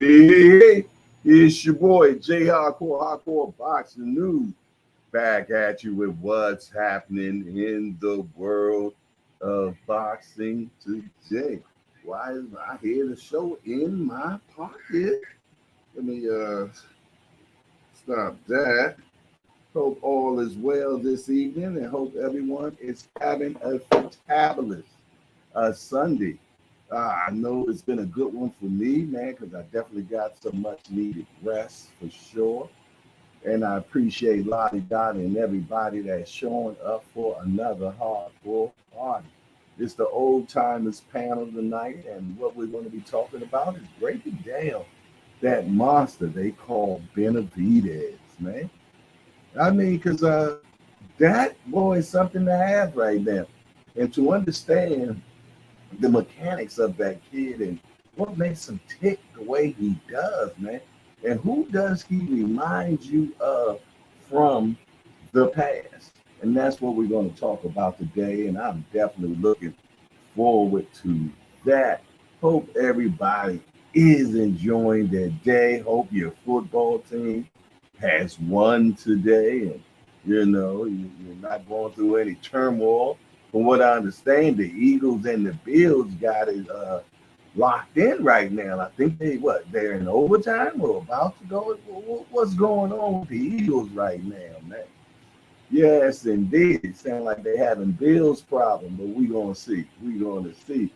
Hey, it's your boy J Hardcore Boxing News back at you with what's happening in the world of boxing today. Why is I hear the show in my pocket? Let me stop that. Hope all is well this evening and hope everyone is having a fantabulous Sunday. I know it's been a good one for me, man, because I definitely got some much needed rest for sure. And I appreciate Lottie Dottie and everybody that's showing up for another hardcore party. It's the old timers panel tonight, and what we're going to be talking about is breaking down that monster they call Benavidez, man. I mean, because that boy is something to have right now. And to understand the mechanics of that kid and what makes him tick the way he does, man. And who does he remind you of from the past? And that's what we're going to talk about today. And I'm definitely looking forward to that. Hope everybody is enjoying their day. Hope your football team has won today. And, you're not going through any turmoil. From what I understand, the Eagles and the Bills got it locked in right now. I think they're in overtime or about to go. What's going on with the Eagles right now, man? Yes, indeed. It sounds like they're having Bills problem, but we're going to see. We're going to see.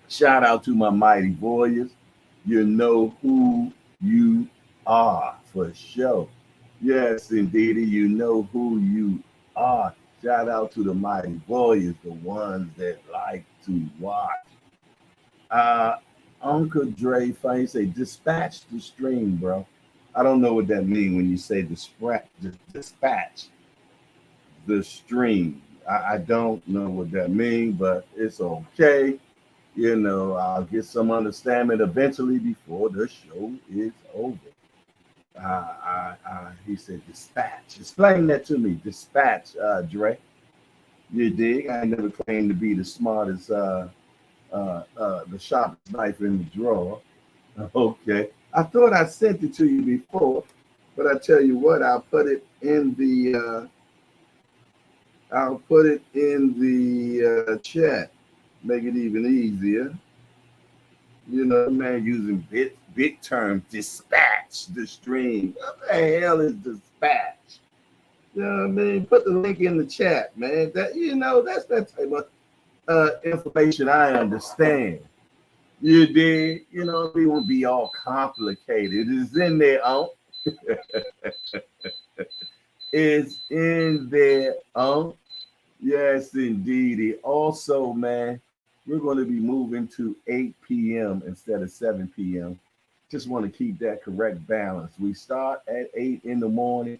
Shout out to my mighty warriors. You know who you are for sure. Yes, indeed. You know who you are. Shout out to the mighty warriors, the ones that like to watch. Uh, Uncle Dre funny say dispatch the stream, bro. I don't know what that means when you say dispatch the stream. I don't know what that means, but it's okay. I'll get some understanding eventually before the show is over. He said dispatch. Explain that to me. Dispatch, Dre. You dig? I never claimed to be the smartest, the sharpest knife in the drawer. Okay. I thought I sent it to you before, but I tell you what, I'll put it in the chat. Make it even easier. Man, using big terms, dispatch the stream. What the hell is dispatch? You know what I mean? Put the link in the chat, man. That's that type of information I understand. You did, we won't be all complicated. It's in there, it's in there, Yes, indeed. Also, man, we're going to be moving to 8 p.m. instead of 7 p.m. Just want to keep that correct balance. We start at 8 in the morning.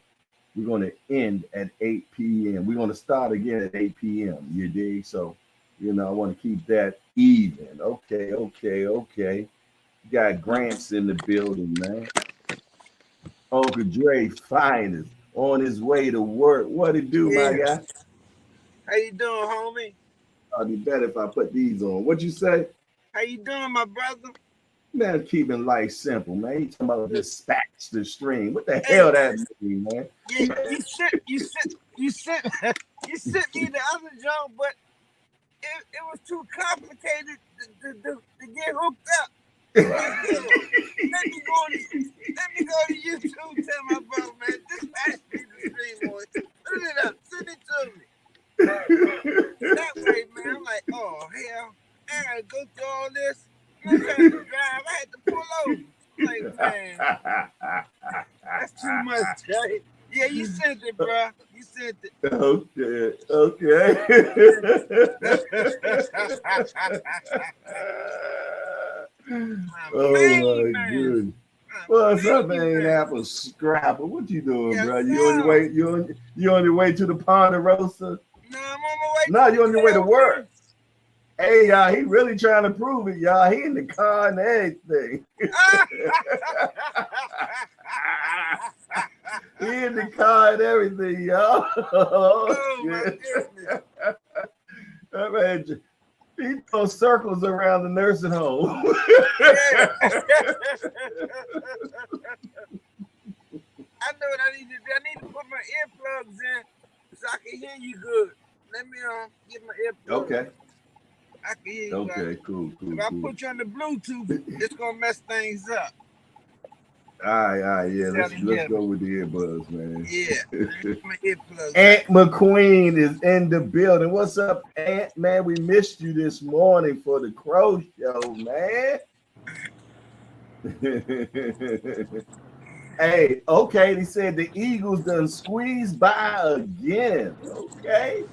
We're going to end at 8 p.m. We're going to start again at 8 p.m. You dig? So, I want to keep that even. Okay. Got Grants in the building, man. Uncle Dre finest on his way to work. What it do, my guy? How you doing, homie? I'll be better if I put these on. What you say? How you doing, my brother? Man, keeping life simple, man. You talking about dispatch the stream. What the hell that mean, man? Yeah, you sent me the other joke, but it was too complicated to get hooked up. Let me go to YouTube, tell my brother, man, dispatch me the stream, boy. Put it up, send it to me. That way, man, I'm like, oh, hell, I gotta go through all this. I'm trying to drive, I had to pull over. I'm like, man, that's too much, Jay. Yeah, you sent it, bro. You sent it. Okay. Oh my goodness. What's up, Apple Scrapper? What you doing, bro? You on your way? You on your way to the Ponderosa? No, I'm on my way. No, you on your way to work. Hey, y'all, he really trying to prove it, y'all. He in the car and everything. He in the car and everything, y'all. Oh, my goodness. Man, He throws circles around the nursing home. Yeah. I know what I need to do. I need to put my earplugs in so I can hear you good. Let me get my earplugs. Okay. I can hear you. Okay. Cool. If I put you on the Bluetooth, it's gonna mess things up. All right. Yeah. Let's go with the earbuds, man. Yeah. My earplugs. Aunt McQueen is in the building. What's up, Aunt? Man, we missed you this morning for the Crow Show, man. Hey, okay. They said the Eagles done squeezed by again. Okay.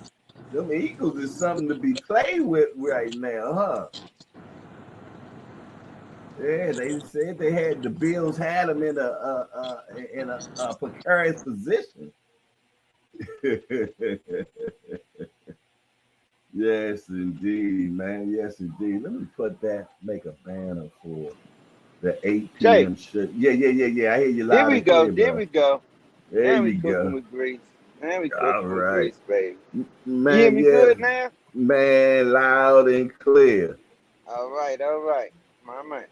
Them Eagles is something to be played with right now, huh? Yeah, they said they had the Bills had them in a precarious position. Yes, indeed, man. Yes, indeed. Let me make a banner for the 8 p.m. shit. Yeah. I hear you loud. There we go. Clear, there we go. There now we you cooking go. with grease. Now we All cooking with right. grease, baby. Man, you hear me good now? Man, loud and clear. All right. My man.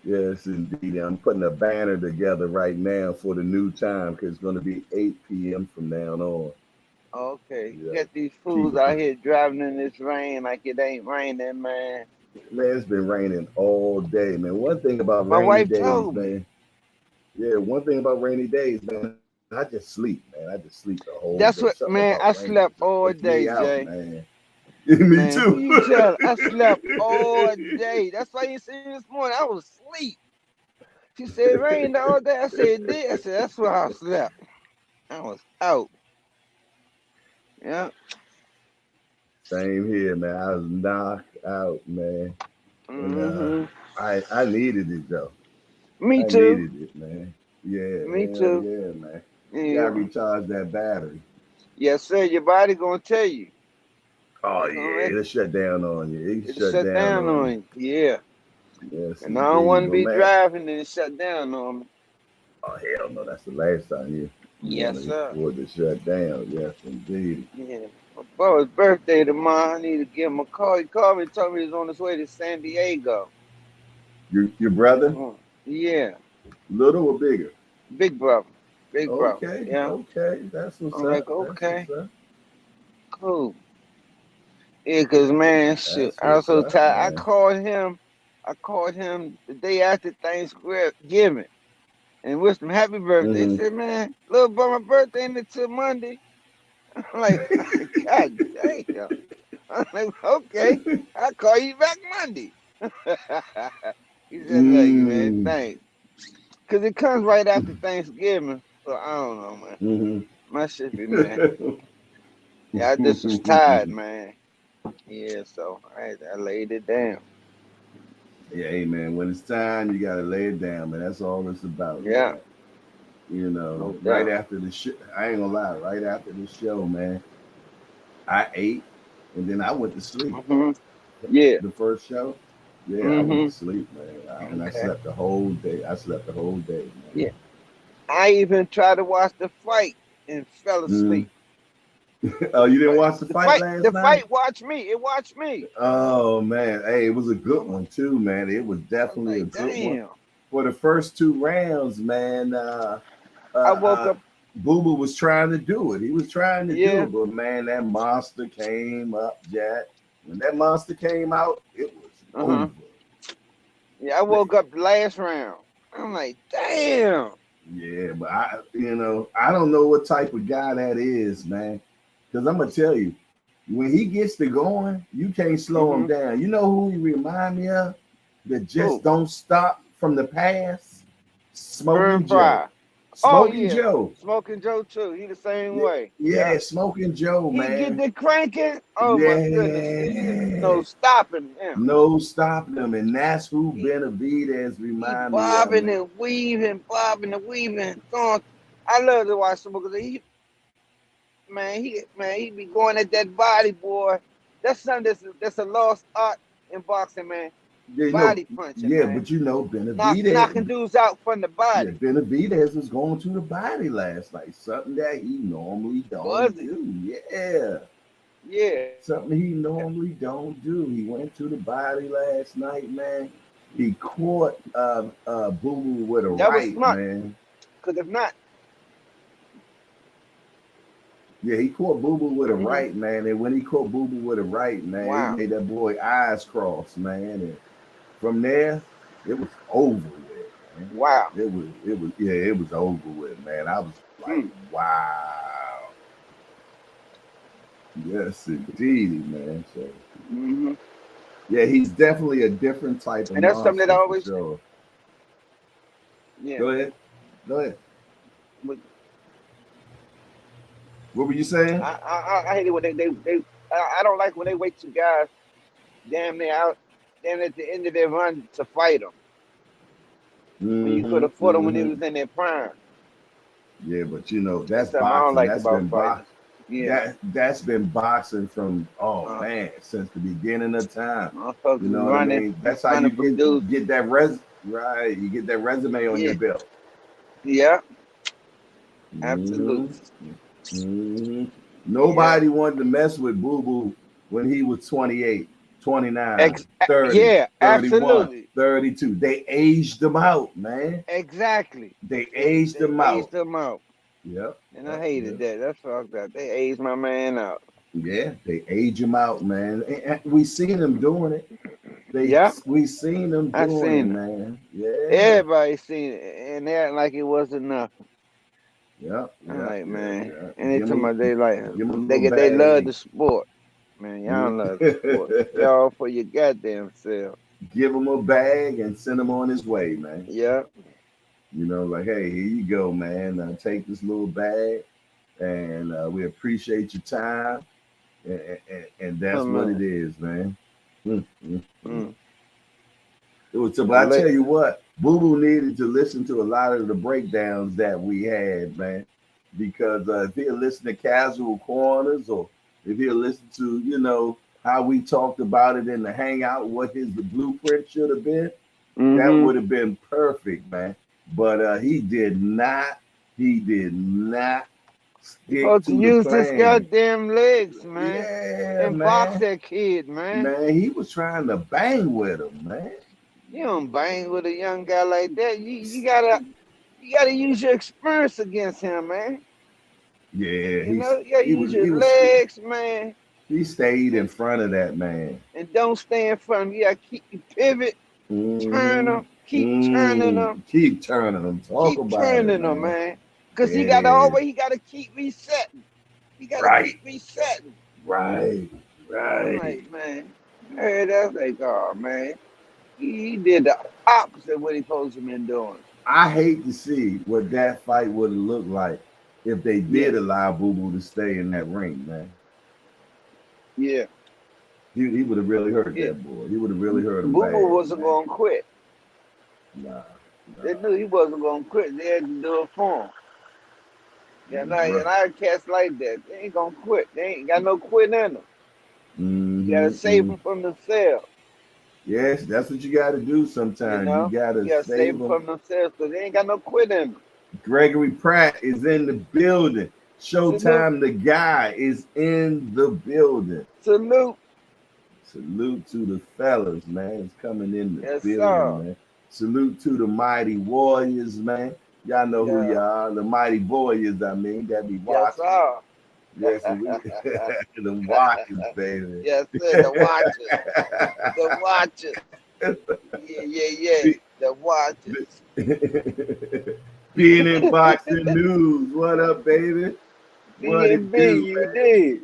Yes, indeed. I'm putting a banner together right now for the new time because it's going to be 8 p.m. from now on. Okay. Yeah. Get these fools out here driving in this rain like it ain't raining, man. Man, it's been raining all day, man. One thing about rainy days, man. Yeah, one thing about rainy days, man. I just sleep, man. I just sleep the whole That's day. what, Something man. about I rain slept just all puts me day, out, Jay. man. Me Man, too. who you tell? I slept all day. That's why you see me this morning. I was asleep. She said it rained all day. I said it did. I said that's why I slept. I was out. Yeah. Same here, man. I was knocked out, man. And I needed it though. Me I too. needed it, man. Yeah, Me too. Yeah, man. Yeah. Gotta recharge that battery. Yes, sir. Your body gonna tell you. Oh yeah, it'll shut down on you. It'll shut down on you. Yeah. Yes, And I don't want to be man. driving and it shut down on me. Oh hell no, that's the last time you Yes, sir. For it to shut down. Yes, indeed. Yeah. My brother's birthday tomorrow. I need to give him a call. He called me and told me he's on his way to San Diego. Your brother? Yeah. Little or bigger? Big brother. Big brother. Okay. Yeah. Okay. That's what's I'm up. like, okay. That's what's up. Cool. Yeah, cause man, shit, I was so tired. Man. I called him the day after Thanksgiving and wished him happy birthday. He said, man, little boy, my birthday ain't until Monday. I'm like, God damn. I'm like, okay, I'll call you back Monday. He said, look, man, thanks. Cause it comes right after Thanksgiving. So I don't know, man. My shit be, man. Yeah, I just was tired, man. Yeah, so I laid it down. Yeah, hey man, when it's time, you gotta lay it down, man. That's all it's about. Yeah. Man. You know, No right after the show, I ain't gonna lie, right after the show, man, I ate and then I went to sleep. Yeah. The first show, I went to sleep, man. And I slept the whole day. Man. Yeah. I even tried to watch the fight and fell asleep. Oh, you didn't watch the fight last night? The fight watched me. It watched me. Oh man, hey, it was a good one too, man. It was definitely a good one. For the first 2 rounds, man, I woke up. Boo Boo was trying to do it. He was trying to do it, but man, that monster came up, Jack. When that monster came out, it was over. Yeah, I woke up the last round. I'm like, damn. Yeah, but I don't know what type of guy that is, man. Because I'm gonna tell you, when he gets to going, you can't slow him down. You know who he remind me of? That just don't stop from the past? Smoking Joe. Smoking Joe. Smoking Joe too. He the same way. Yeah, Smoking Joe, man. He get the cranking. Oh my goodness. No stopping him. No stopping him. And that's who Benavidez remind me of. Bobbing and weaving. I love to watch him because he be going at that body, boy. That's something that's a lost art in boxing, man. Body punching. Yeah, man. But Benavidez knocking dudes out from the body. Yeah, Benavidez was going to the body last night. Something that he normally don't do. Yeah. Yeah. Something he normally don't do. He went to the body last night, man. He caught Boo Boo with a That was right, smart. man. Because if not, Yeah, he caught Boo Boo with a mhm. right, man. And when he caught Boo Boo with a right, man, he Wow. made that boy eyes cross, man. And from there, it was over with, man. Wow. It was over with, man. I was like, Mm. wow. Yes, indeed, man. So Hmm. yeah, he's definitely a different type of And that's something that I monster for always, sure. yeah. Go ahead. Go ahead. But What were you saying? I hate it when they I don't like when they wait till guys damn near out, damn at the end of their run to fight them. When you could Mm-hmm. have fought them when they Mm-hmm. was in their prime. Yeah, but you know, That's that's something I don't boxing. like That's about been box. fighters. Yeah. That's been boxing from Uh, man since the beginning of time. Motherfuckers You is know what I running, mean? That's how you running from dudes. get that right. You get that resume on your Yeah. belt. Yeah. Mm-hmm. Absolutely. Mm-hmm. Yeah. Nobody wanted to mess with Boo Boo when he was 28, 29, Ex- 30, yeah. 31, Absolutely. 32. They aged them out, man. Exactly. They aged They them out. aged them out. Yep. And I Yep. hated Yep. that. That's fucked up. They aged my man out. Yeah, they age them out, man. And we seen them doing it. Yeah. We seen them I doing it, seen it. man. Yeah. Everybody seen it. And they act like it wasn't nothing. Yep. I'm Yep. like, Yep. man. Yep. And they talking about they like Give 'em a little they love bag. the sport. Man, y'all love the sport. Give Y'all for your goddamn self. him a bag and send him on his way, man. Yeah. You know, like, hey, here you go, man. Take this little bag, and we appreciate your time, and that's Come what it on. is, man. Mm, mm, mm. Mm. But I tell Let you what, Boo Boo needed to listen to a lot of the breakdowns that we had, man, because if he'll listen to Casual Corners or if he'll listen to, how we talked about it in the hangout, what the blueprint should have been, that mm-hmm. would have been perfect, man. But he did not You stick supposed to to the use this plan. goddamn legs, man. Yeah, And box man. that kid, man. Man, he was trying to bang with him, man. You don't bang with a young guy like that. You gotta use your experience against him, man. Yeah, You know, you gotta he use was your he was legs, man. he stayed in And, front of that man. and don't stay in front of him. You gotta keep you pivot, turn Mm-hmm. them, keep turning them, Keep turning them. Talk keep about it, turning them, man. man. Cause Yeah. he gotta keep resetting. He gotta Right. keep resetting. Right. I'm Right. like, man, hey, that's like, oh man. He did the opposite of what he supposed to been doing. I hate to see what that fight would have looked like if they Yeah, did allow Boo Boo to stay in that ring, man. yeah, He would have really hurt yeah. that boy. He would have really hurt him Boo Boo bad, wasn't man. gonna quit. Nah. They knew he wasn't gonna quit. They had to do it for him. Yeah, Nah. Right. and I cats like that. They ain't gonna quit. They ain't got no quit in them. You gotta save Mm-hmm. them from themselves. Yes, that's what you got to do You sometimes. You know, got you to gotta save save them them. from themselves because they ain't got no quit in them. Gregory Pratt is in the building. Salute, Showtime, the guy, is in the building. salute. Salute to the fellas, man. It's coming in the Yes, building, sir. man. Salute to the mighty warriors, man. Y'all know who Yeah, y'all are. The mighty warriors, I mean, that be yes, watching. sir. Yes, the watchers, baby. Yes, sir. The watchers. The watchers. Yeah, yeah, yeah. The watchers. Being in boxing news. What up, baby? What it B&B, do, you man? did.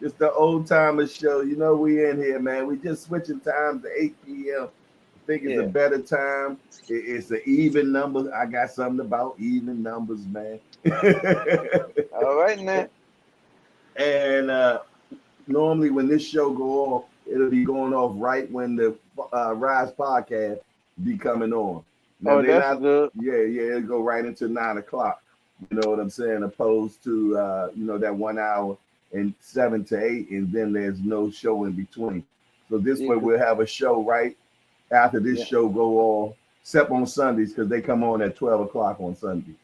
It's the old timer show. You know we in here, man. We just switching times to 8 p.m. I think it's a Yeah. better time. It's an even number. I got something about even numbers, man. All right, now. And normally when this show go off, it'll be going off right when the Rise podcast be coming on. Now Oh, they're that's not, good. yeah, it'll go right into 9 o'clock. You know what I'm saying? Opposed to that 1 hour and 7 to 8, and then there's no show in between. So this Yeah, way we'll have a show right after this yeah, show go on, except on Sundays because they come on at 12 o'clock on Sundays.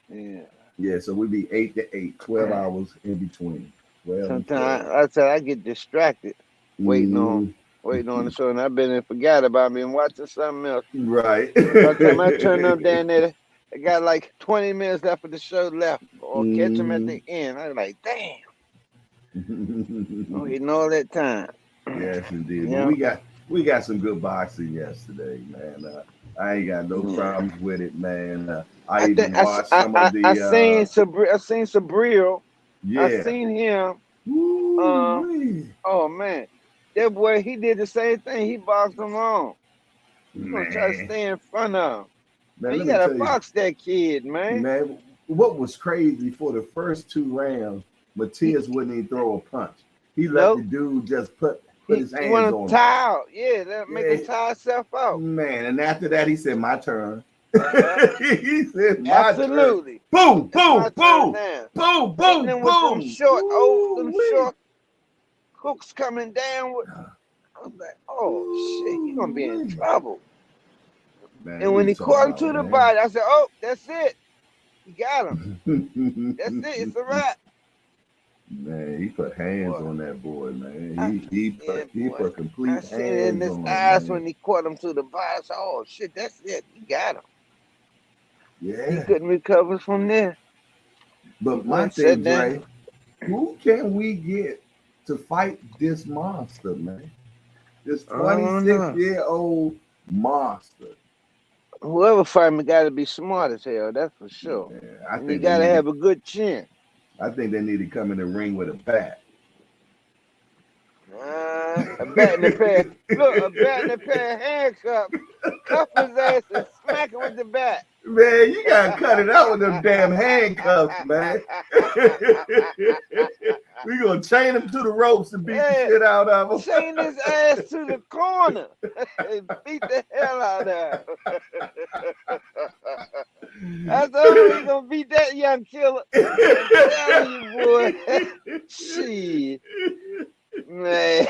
yeah. Yeah, so we'd be 8 to 8, 12 hours in between. 12 and Sometimes 12. I said I get distracted waiting on Mhm. the show, and I've been and forgot about me and watching something else. Right. By the time I turn them down there, I got like 20 minutes left of the show left, or catch them at the end. I was like, damn, I'm waiting all that time. Yes, indeed. But Yeah. we got some good boxing yesterday, man. I ain't got no Yeah. problems with it, man. I I even think watched some of I the seen Sabril. I yeah. seen him. Woo-wee. Oh man, that boy, he did the same thing. He boxed him wrong. You gonna try to Man. stay in front of him? Man, Man, you let me gotta tell you, box that kid, man. man, what was crazy for the first two rounds, He Matias wouldn't even throw a punch. He let the nope. dude just put his He hands want to on him. tie out. Yeah, that make Yeah, him tie himself out. man. And after that, he said, "My turn." Yeah, He said, "My turn." absolutely. Boom, It's my boom, turn boom, now. boom, Hitting boom, him with boom. them Woo-wee. short hooks coming down with. I was like, oh shit, he gonna be in Woo-wee. trouble. Man, And what when you he talking caught him about, to the man? body, I said, oh, that's it. He got him. That's it. It's a wrap. Man, he put hands Boy, on that boy, I, man. He yeah, put he boy. put I complete seen it in hands his on him, eyes man. when he caught him to the body. I said, oh shit, that's it. He got him. He Yeah. couldn't recover from there. He But my went sat thing, down. Dre, who can we get to fight this monster, man? This I don't know. 26-year-old monster. Whoever fight me got to be smart as hell. That's for sure. Man, And you got to have a good chin. I think they need to come in the ring with a bat. A bat and a pair. Look, a bat and a pair of handcuffs. Cuff his ass and smack him with the bat. Man, you gotta cut it out with them damn handcuffs, man. We gonna chain him to the ropes and beat the Yeah, shit out of him. chain his ass to the corner and beat the hell out of him. That's the only way you gonna beat that young killer. I'm telling you, boy. Shit. Man,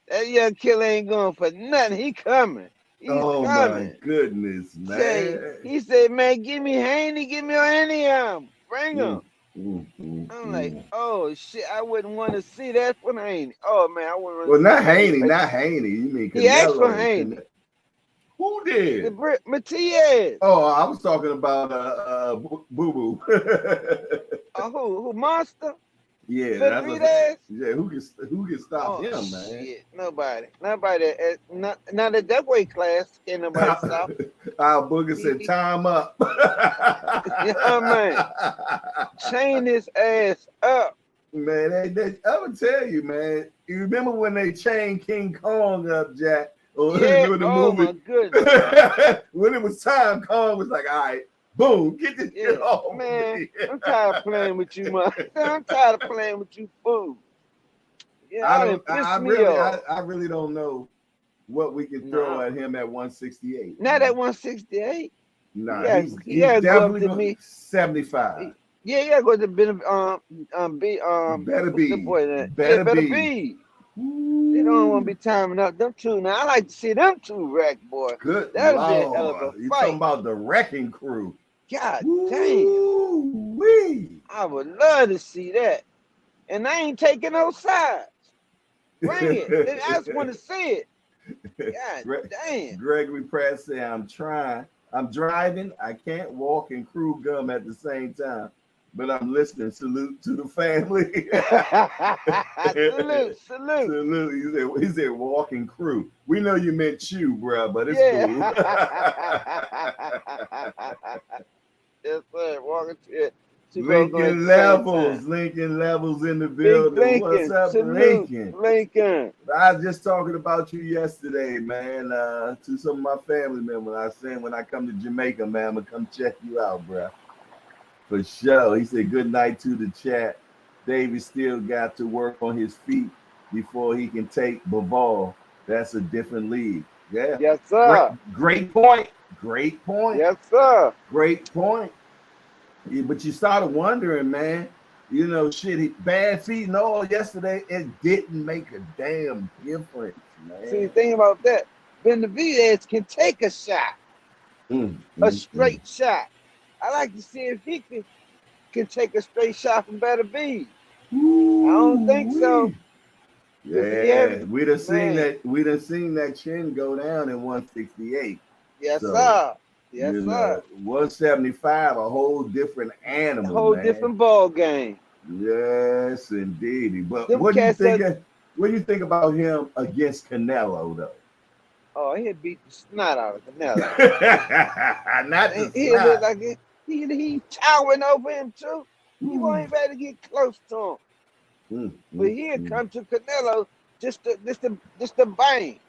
that young killer ain't going for nothing. He coming. He's Oh my coming. goodness, man. He said, man, give me Haney, give me any of them. Bring Mm, him. I'm like, oh shit, I wouldn't want to see that for Haney. Oh man, I wouldn't want Well, to see not Haney. Haney, not Haney. You mean He asked for Canelo? Haney. Who did? Matias. Oh, I was talking about Boo Boo. Who? Monster? Yeah, that's what. Benavidez? Yeah, who can stop Oh him, man? shit, nobody. Not at that weight class. Can't nobody stop. Our booger said, "Time up." Yeah, man. Chain his ass up. Man, I would tell you, man. You remember when they chained King Kong up, Jack? Or Yeah. the Oh movie? my goodness. When it was time, Kong was like, "All right, boom, get this shit off man. me." I'm tired of playing with you, man. I'm tired of playing with you, fool. Yeah, I really don't know what we can throw at him at 168. Not at 168. Nah, he's go definitely up to going me. 75. Yeah, go to better what's be. the boy that? Better better be. be. They don't want to be timing up them two. Now I like to see them two wreck, boy. Good That'll Lord. be a hell of a You fight. talking about the wrecking crew. God damn. I would love to see that. And I ain't taking no sides. Bring it. I just want to see it. God damn. Gregory Pratt said, I'm driving. I can't walk and chew gum at the same time. But I'm listening. Salute to the family. Salute. Salute. He said walking crew. We know you meant chew, bro, but it's cool. Yes, sir. Walking to Lincoln Levels in the building. What's up, Salute, Lincoln? I was just talking about you yesterday, man. To some of my family members, I was saying when I come to Jamaica, man, I'm gonna come check you out, bro. For sure. He said good night to the chat. David still got to work on his feet before he can take the ball. That's a different league. Yeah. Yes, sir. Great point. Yes, sir. Great point. Yeah, but you started wondering, man. You know, shit, bad feet and all yesterday, it didn't make a damn difference, man. See, the thing about that, Benavidez can take a shot. A straight shot. I like to see if he can take a straight shot from Benavidez. I don't think so. Yeah, we'd have seen man. that. We'd have seen that chin go down in 168. Yes, So, sir. Yes, you sir. know, 175, a whole different animal, A whole man. different ball game. Yes, indeed. But Them what do you cats think? said- What do you think about him against Canelo, though? Oh, he'd beat the snot out of Canelo. Not the He snot. look like he towering over him too. He won't even better get close to him. But he'll come to Canelo just to bang.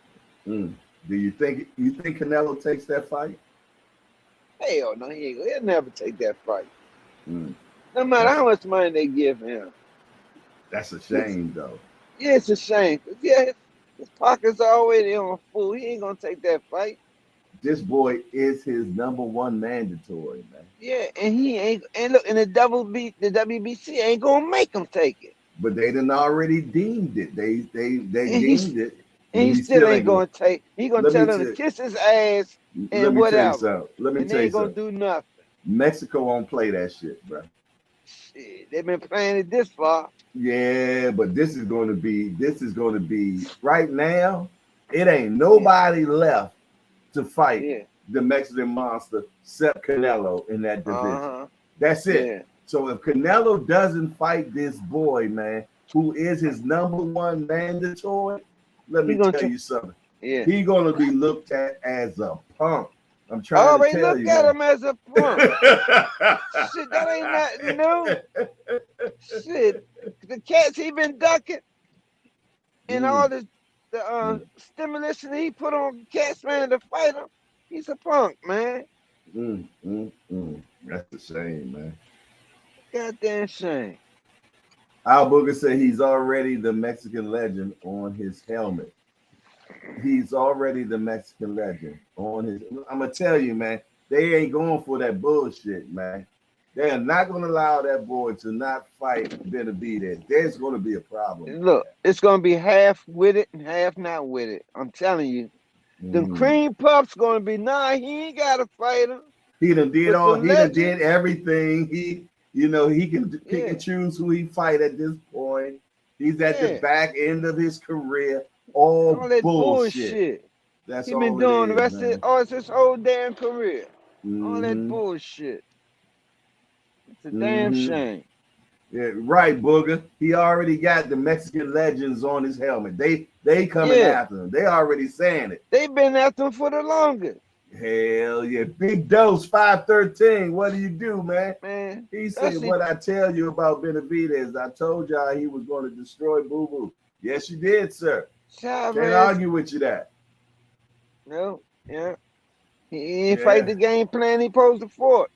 Do you think Canelo takes that fight? Hell no, he'll never take that fight. No matter how much money they give him. That's a shame, though. Yeah, it's a shame. Yeah, his pockets are already on full. He ain't gonna take that fight. This boy is his #1 mandatory, man. Yeah, and he ain't. And look, and the WBC ain't gonna make him take it. But they done already deemed it. They deemed it. And he still ain't gonna take. He gonna tell them to kiss his ass and whatever. Let me tell you something. They ain't gonna do nothing. Mexico won't play that shit, bro. Shit, they've been playing it this far. Yeah, but this is going to be right now. It ain't nobody left to fight the Mexican monster except Canelo in that division. That's it. Yeah. So if Canelo doesn't fight this boy, man, who is his #1 mandatory, let me tell you something. Yeah. He's gonna be looked at as a punk. I'm trying to tell you. Look at him as a punk. Shit, that ain't nothing new. Shit, the cats he been ducking and all the stimulus that he put on cats, man, to fight him. He's a punk, man. That's a shame, man. Goddamn shame. Al Booger said he's already the Mexican legend on his helmet. He's already the Mexican legend on his. I'm gonna tell you, man, they ain't going for that bullshit, man. They are not gonna allow that boy to not fight Benavidez. There's gonna be a problem. Look, it's gonna be half with it and half not with it. I'm telling you. The cream puff's gonna be he ain't gotta fight him. He done did everything. He can pick and choose who he fight at this point. He's at the back end of his career. All that bullshit. That's all been doing the rest of his whole damn career. All that bullshit. It's a damn shame. Yeah, right, Booger. He already got the Mexican legends on his helmet. They coming after him. They already saying it. They've been after him for the longest. Hell yeah. Big Dose 513. What do you do, man? He said what I tell you about Benavidez. I told y'all he was going to destroy Boo Boo. Yes, you did, sir. Can't argue with you that. No, he ain't fight the game plan he posed to for.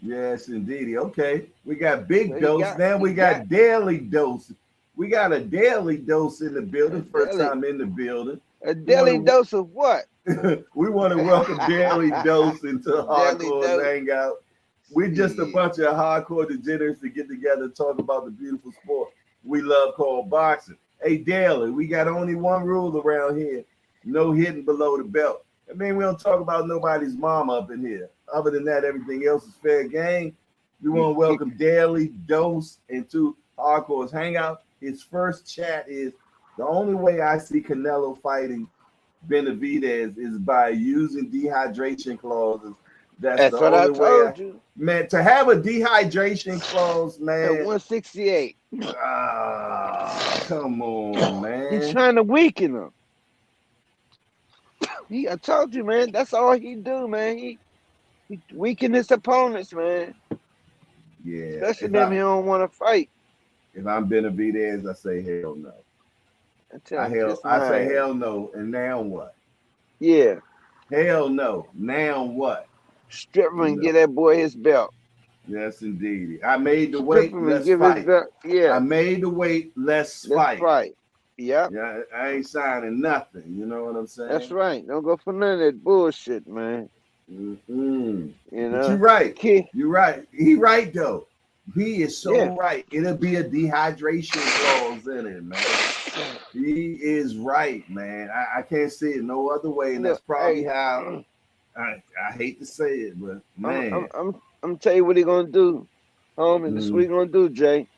Yes, indeed. Okay, we got Big Dose. Now we got Daily Dose. We got a Daily Dose in the building. First time in the building. A daily dose of what? We want to welcome Daily Dose into Hardcore Hangout. We're just a bunch of hardcore degenerates to get together and talk about the beautiful sport we love called boxing. Hey, Daily, we got only one rule around here. No hitting below the belt. I mean, we don't talk about nobody's mama up in here. Other than that, everything else is fair game. We want to welcome Daily Dose into Hardcore's Hangout. His first chat is, the only way I see Canelo fighting Benavidez is by using dehydration clauses. That's the what only I told you. Man, to have a dehydration clause, man. At 168. Come on, man. He's trying to weaken him. I told you, man. That's all he do, man. He weaken his opponents, man. Yeah. Especially them he don't want to fight. If I'm Benavidez, I say hell no. I say hell no, and now what? Yeah. Hell no. Now what? Strip him and give that boy his belt. Yes, indeed. I made the weight. Let's fight. I made the weight. Let's fight. Yeah. Yeah. I ain't signing nothing. You know what I'm saying? That's right. Don't go for none of that bullshit, man. You know. But you're right. You're right. He right though. He is so right. It'll be a dehydration clause in it, man. He is right, man. I can't see it no other way, and that's probably how. I hate to say it, but man, I'm tell you what he gonna do, homie. This is what he gonna do, Jay.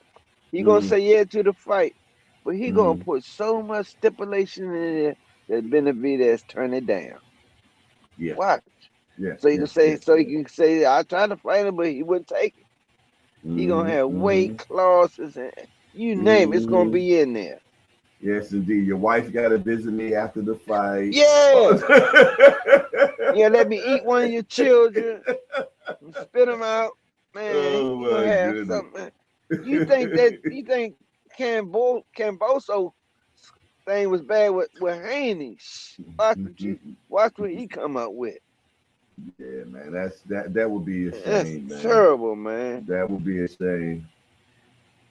He gonna say yeah to the fight, but he gonna Mm. put so much stipulation in there that Benavidez turn it down. Yeah, Watch. yeah, So he yeah, can say, yeah. so he can say, I tried to fight him, but he wouldn't take it. He gonna have weight clauses and you name it, it's gonna be in there. Yes, indeed. Your wife got to visit me after the fight. Yeah. Yeah, let me eat one of your children and spit them out. Man, Oh he gonna my have goodness. something. You think Camboso thing was bad with Haney? Watch what he come up with. Yeah, man. That would be a That's shame, man. terrible, man. That would be a shame.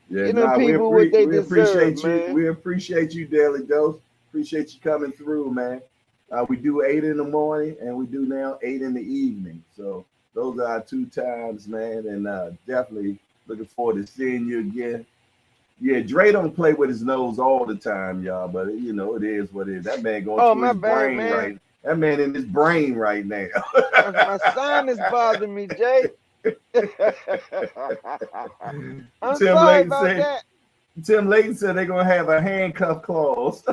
Yeah, Give them nah, people what they we deserve, appreciate you. man. We appreciate you, Daily Dose. Appreciate you coming through, man. We do 8 in the morning and we do now 8 in the evening. So those are our 2 times, man. And definitely looking forward to seeing you again. Yeah, Dre don't play with his nose all the time, y'all, but you know, it is what it is. That man going Oh, through my his bad, brain man. right. That man in his brain right now. My son is bothering me, Jay. I'm Tim sorry Layton about said that. Tim Layton said they're gonna have a handcuff clause.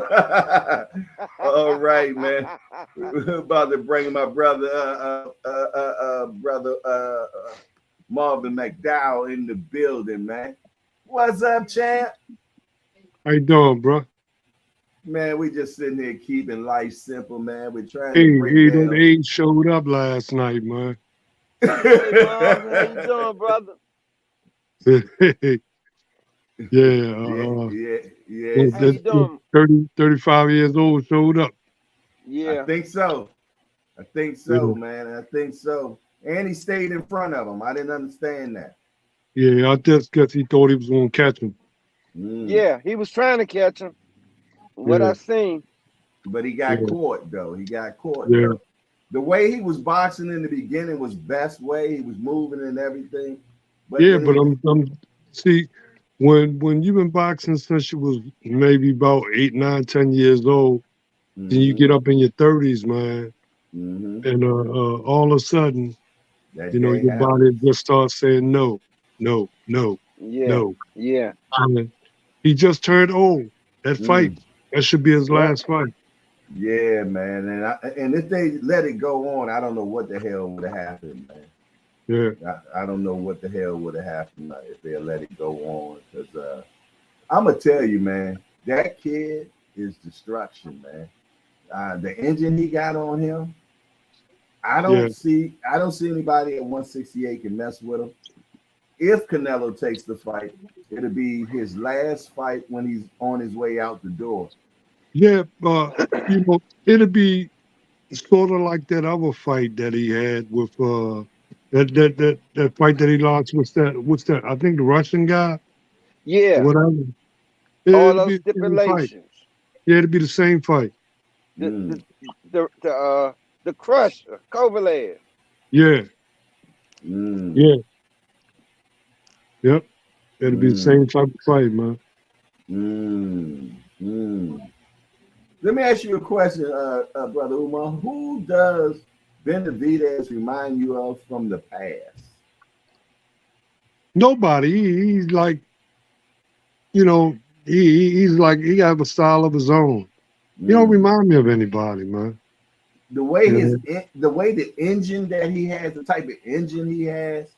All right, man. We're about to bring my brother, Marvin McDowell in the building, man. What's up, champ? How you doing, bro? Man, we just sitting here keeping life simple, man. We're trying to Hey, break that down. age showed up last night, man. Hey, Marvin, how you doing, brother? Yeah, Yes. How you doing? 35 years old showed up. I Yeah. think so. Yeah, Man. I think so. And he stayed in front of him. I didn't understand that. yeah, I just guess he thought he was going to catch him. Yeah, he was trying to catch him. What Yeah, I seen. But he yeah, got caught, though. yeah, The way he was boxing in the beginning was best way. He was moving and everything. But yeah. then But he, I'm see, when you've been boxing since you was maybe about 8, 9, 10 years old, then you get up in your 30s, man, and all of a sudden, that you know, day your happened. body just starts saying no, no, no, Yeah. no. Yeah. And he just turned old. That fight, Mm. that should be his Yep. last fight. Yeah, man. And if they let it go on, I don't know what the hell would have happened, man. Yeah, I don't know what the hell would have happened if they let it go on. Because I'm gonna tell you, man, that kid is destruction, man. The engine he got on him, yeah, I don't see anybody at 168 can mess with him. If Canelo takes the fight, it'll be his last fight when he's on his way out the door. yeah. You know, it'll be sort of like that other fight that he had with that fight that he lost. What's that? I think the Russian guy or Yeah. whatever. All It'll those be the same fight. stipulations. Yeah, it'll be the same fight. The Mm, the the crusher, Kovalev. Yeah, mm, yeah, yep. It'll be the mm, same type of fight, man. mm, mm. Let me ask you a question, Brother Umar. Who does Benavidez remind you of from the past? Nobody. He's like, you know, he's like he have a style of his own. He don't Mm. remind me of anybody, man. You know? The way the engine that he has, the type of engine he has,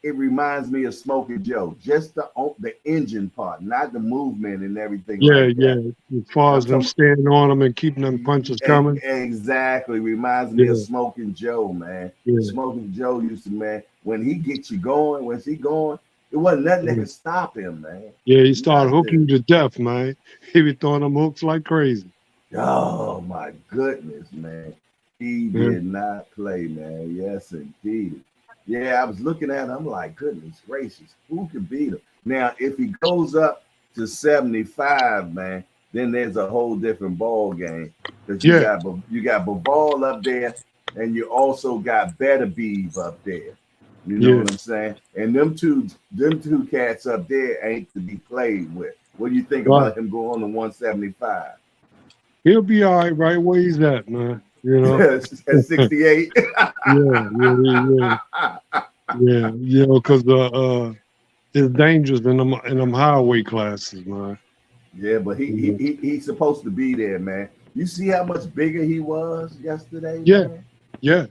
it reminds me of Smokey Joe. Just the engine part, not the movement and everything Yeah, like yeah. that. As far I'm as them talking standing on them and keeping them punches coming. exactly reminds me of Yeah, Smoking Joe, man. yeah, Smoking Joe used to, man, when he gets you going, when he going, it wasn't nothing that yeah. could stop him, man. Yeah, he started hooking Nothing. you to death, man. He was throwing them hooks like crazy. Oh my goodness, man. He Yeah, did not play, man. Yes, indeed. Yeah, I was looking at him. I'm like, goodness gracious, who can beat him? Now, if he goes up to 75, man, then there's a whole different ball game. Because yeah, you got Bivol up there, and you also got Benavidez up there. You know yeah. what I'm saying? And them two cats up there ain't to be played with. What do you think Right. about him going to 175? He'll be all right where he's at, man. You know? At 68. Yeah, yeah, yeah, yeah. Yeah, you know, because it's dangerous in them highway classes, man. Yeah, but he's supposed to be there, man. You see how much bigger he was yesterday, Yeah, man? yeah,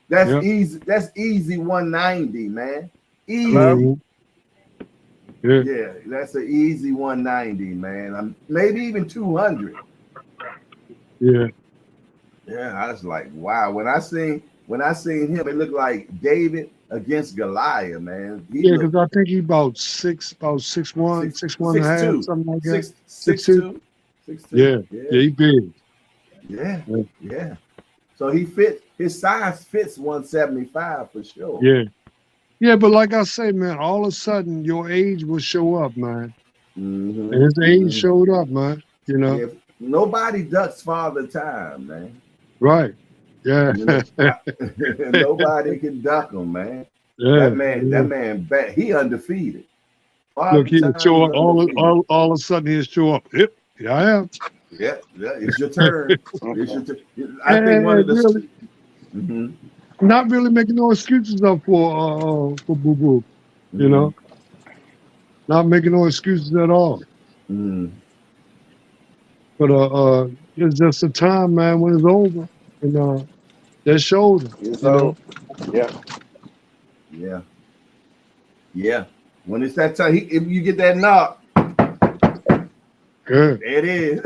That's yeah. easy. That's easy 190, man. Easy. Mhm. Yeah. Yeah, that's an easy 190, man. Maybe even 200. Yeah. Yeah, I was like, wow. When I seen him, it looked like David against Goliath, man. He Yeah, looked because I think he about 6'1", six 6'1" and six a half, two, something like that. six Six six two. two, 6'2". Yeah, Yeah, yeah, he big. yeah, Yeah, yeah. So his size fits 175 for sure. yeah, yeah. But like I say, man, all of a sudden your age will show up, man. Mm-hmm, And his age mm-hmm. showed up, man. You know, Yeah, nobody ducks Father Time, man. right? Yeah, You know, nobody can duck him, man. yeah, yeah. That man, he undefeated. Look, Father he'll Time show is up undefeated. all of a sudden he'll show up. Yep, yeah, I am. Yeah, yeah, it's your turn. It's your turn. I think one of And the. really, Mhm, not really making no excuses up for Boo Boo. You mhm, know, not making no excuses at all. mhm. But it's just a time, man, when it's over. And that shoulder, you know. So, yeah. Yeah, yeah. When it's that time, if you get that knock, Yeah. there it is.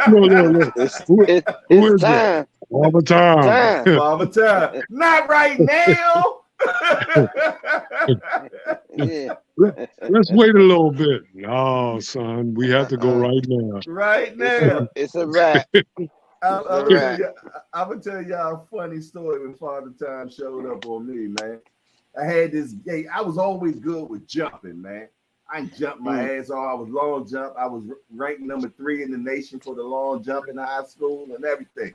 Look. It's Who it's is that? time. All the time. Time. Father Time. Not right now. Yeah. Let's wait a little bit. No, son, we have to go right now. Right now. It's a wrap. I'm It's a gonna wrap. tell y'all a funny story when Father Time showed up on me, man. I had this gate. I was always good with jumping, man. I jumped my ass off. I was long jump. I was ranked number 3 in the nation for the long jump in high school and everything.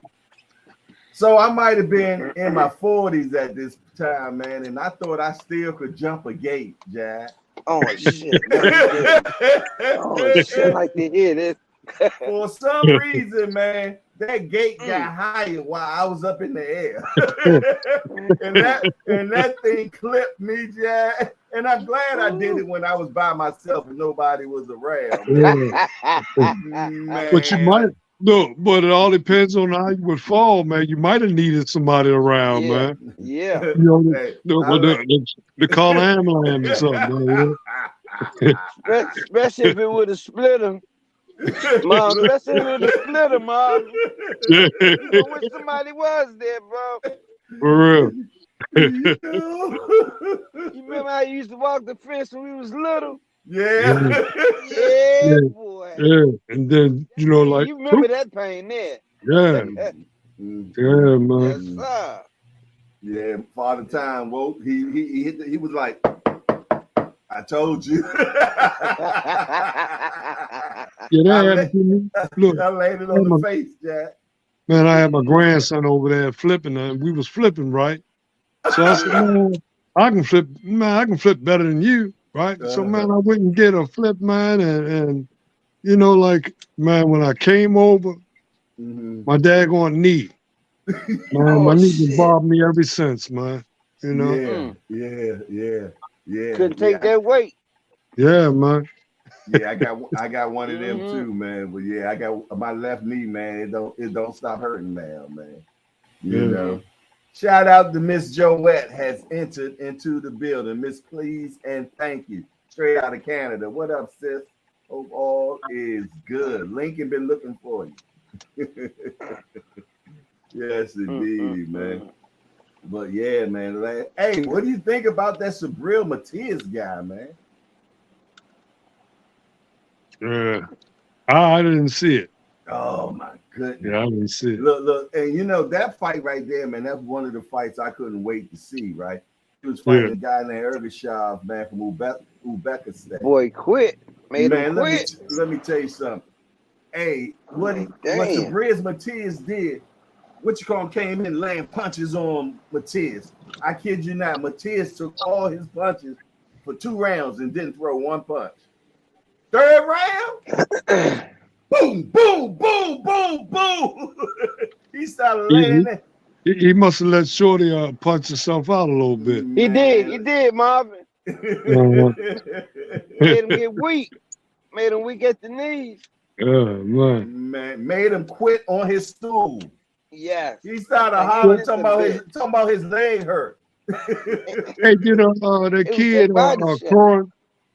So I might have been in my 40s at this time, man, and I thought I still could jump a gate, Jack. Oh shit. Oh shit. I like to hear this. For some reason, man, that gate got higher while I was up in the air. and that thing clipped me, Jack. And I'm glad I did it when I was by myself and nobody was around. Yeah. But you might but it all depends on how you would fall, man. You might have needed somebody around, man. Yeah. You know, Hey, the call ambulance or something, man. Especially if it would have split him. Mom, especially if it would have split him, Mom. Yeah. I wish somebody was there, bro. For real. You remember how you used to walk the fence when we was little? Yeah. Yeah, boy. Yeah. And then, you know, like you remember that pain there. Yeah. Yeah, man. Yes, sir. Yeah, Father Time woke. He was like, I told you. Yeah, look, I laid it on the face, Jack. Man, I had my grandson over there flipping, and we was flipping, right? So I said, man, I can flip better than you, right? So man, I went and get a flip, man, and you know, like, man, when I came over, my daggone knee, man, my knee been bothering me ever since, man. You know? Yeah. Couldn't take that weight. Yeah, man. Yeah, I got one of them too, man. But yeah, I got my left knee, man. It don't stop hurting now, man. You know. Shout out to Miss Joette has entered into the building. Miss, please and thank you. Straight out of Canada. What up, sis? Hope all is good. Lincoln been looking for you. Yes, indeed, man. But yeah, man. Like, hey, what do you think about that Sabril Matias guy, man? Yeah, I didn't see it. Oh my goodness. Yeah, I didn't see it. Look, and you know that fight right there, man. That's one of the fights I couldn't wait to see. Right, he was fighting a guy named Ergashov, man, from Uzbekistan. Boy, quit. Made him quit. Let me tell you something. Hey, what Sabril Matias did? What you call him, came in laying punches on Matias. I kid you not. Matias took all his punches for 2 rounds and didn't throw one punch. 3rd round, boom, boom, boom, boom, boom. He started laying there. He must have let Shorty punch himself out a little bit. He did, Marvin. Made him get weak. Made him weak at the knees. Man, made him quit on his stool. Yes. He started hollering, talking about his leg hurt. Hey, you know, the kid,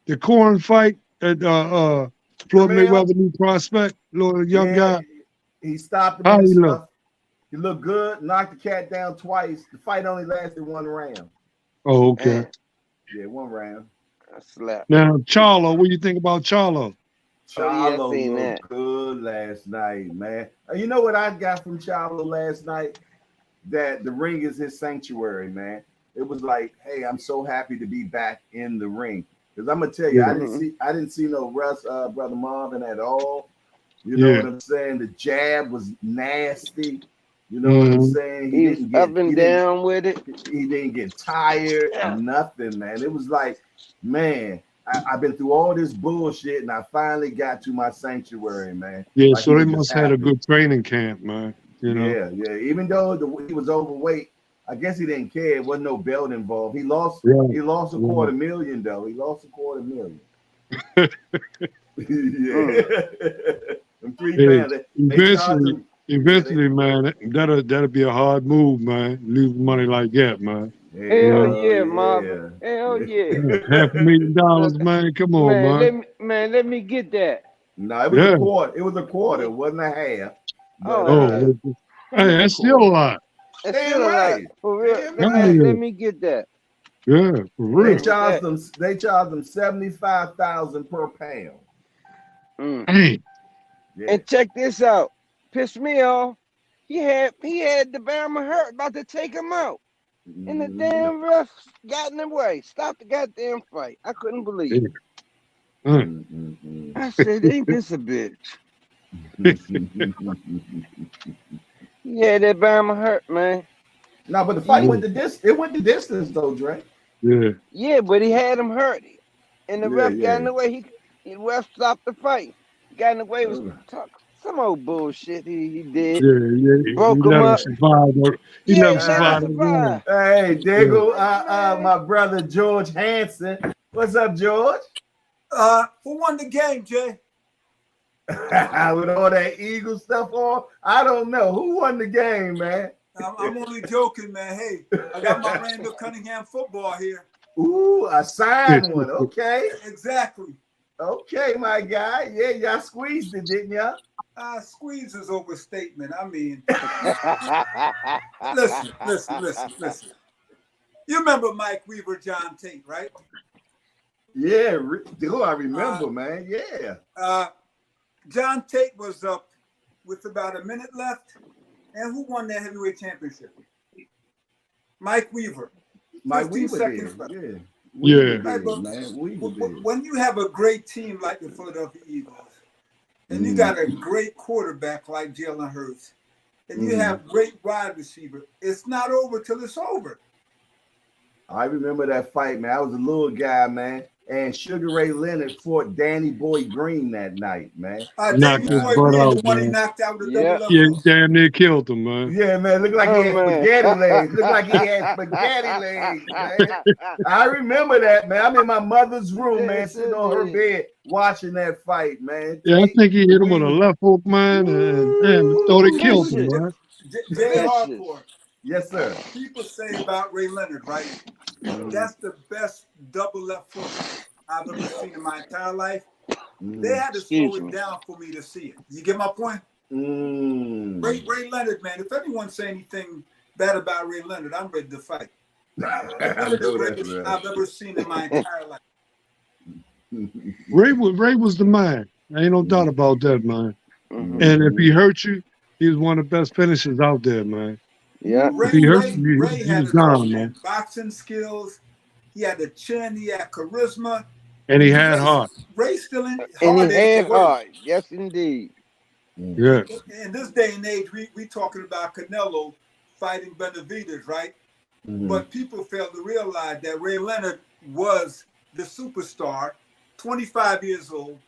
the corn fight at Floyd Mayweather new prospect, little young guy. He stopped him How and he stuff. look? He looked good, knocked the cat down twice. The fight only lasted 1 round. Oh, okay. Man. Yeah, 1 round. I slept. Now, Charlo, what do you think about Charlo? Charlo looked good last night, man. You know what I got from Charlo last night? That the ring is his sanctuary, man. It was like, hey, I'm so happy to be back in the ring. Because I'm gonna tell you, I didn't see no Russ, Brother Marvin at all. You know what I'm saying? The jab was nasty. You know what I'm saying? He was up and down with it. He didn't get tired. Nothing, man. It was like, man, I've been through all this bullshit, and I finally got to my sanctuary, man. Yeah, like so they must have had a good training camp, man. You know? Yeah. Even though he was overweight, I guess he didn't care. It wasn't no belt involved. He lost. He lost a $250,000 though. He lost a $250,000. Them 3 pounds. Eventually, man, that'll be a hard move, man. Lose money like that, man. Hell yeah, Marvin. Hell yeah. $500,000, man. Come on, man. Let me get that. No, it was a quarter. It was a quarter. It wasn't a half. But, hey, that's still a lot. That's still a lot. For real. Let me get that. Yeah, for real. They charged them $75,000 per pound. Yeah. And check this out. Pissed me off. He had the Bama hurt, about to take him out. And the damn ref got in the way. Stopped the goddamn fight. I couldn't believe it. I said, ain't this a bitch? Yeah, that Bama hurt, man. No, but the fight went the distance. It went the distance, though, Dre. Yeah, but he had him hurt. And the ref got in the way. The ref stopped the fight. He got in the way. Was some old bullshit he did. Yeah. Broke him up. He never survived. Hey, there go my brother George Hanson. What's up, George? Who won the game, Jay? With all that Eagle stuff on, I don't know who won the game, man. I'm only joking, man. Hey, I got my Randall Cunningham football here. Ooh, a signed one. Okay. Exactly. Okay, my guy. Yeah, y'all squeezed it, didn't y'all? Squeeze is overstatement. I mean, listen. You remember Mike Weaver, John Tate, right? Yeah, I remember, man. Yeah. John Tate was up with about a minute left. And who won that heavyweight championship? Mike Weaver. Mike Weaver seconds did. left. When you have a great team like the Philadelphia Eagles, and you got a great quarterback like Jalen Hurts, and you have great wide receiver, it's not over till it's over. I remember that fight, man. I was a little guy, man. And Sugar Ray Leonard fought Danny Boy Green that night, man. Knocked his butt out, man. Yeah, damn near killed him, man. Yeah, man. Looked like he had spaghetti legs. Looked like he had spaghetti legs, man. I remember that, man. I'm in my mother's room, man, sitting on her bed watching that fight, man. Yeah, I think he hit him with a left hook, man, and thought it killed him, man. Jay Hardcore. Yes, sir. People say about Ray Leonard, right? That's the best double left foot I've ever seen in my entire life. They had to slow it down for me to see it. You get my point? Ray Leonard, man. If anyone say anything bad about Ray Leonard, I'm ready to fight. I've ever seen in my entire life. Ray was the man. Ain't no doubt about that, man. And if he hurt you, he was one of the best finishers out there, man. Yeah, Ray had gone, man. Boxing skills. He had the chin. He had charisma, and he had heart. Ray still in heart. And he had heart. Yes, indeed. Yeah. In this day and age, we talking about Canelo fighting Benavidez, right? But people fail to realize that Ray Leonard was the superstar, 25 years old,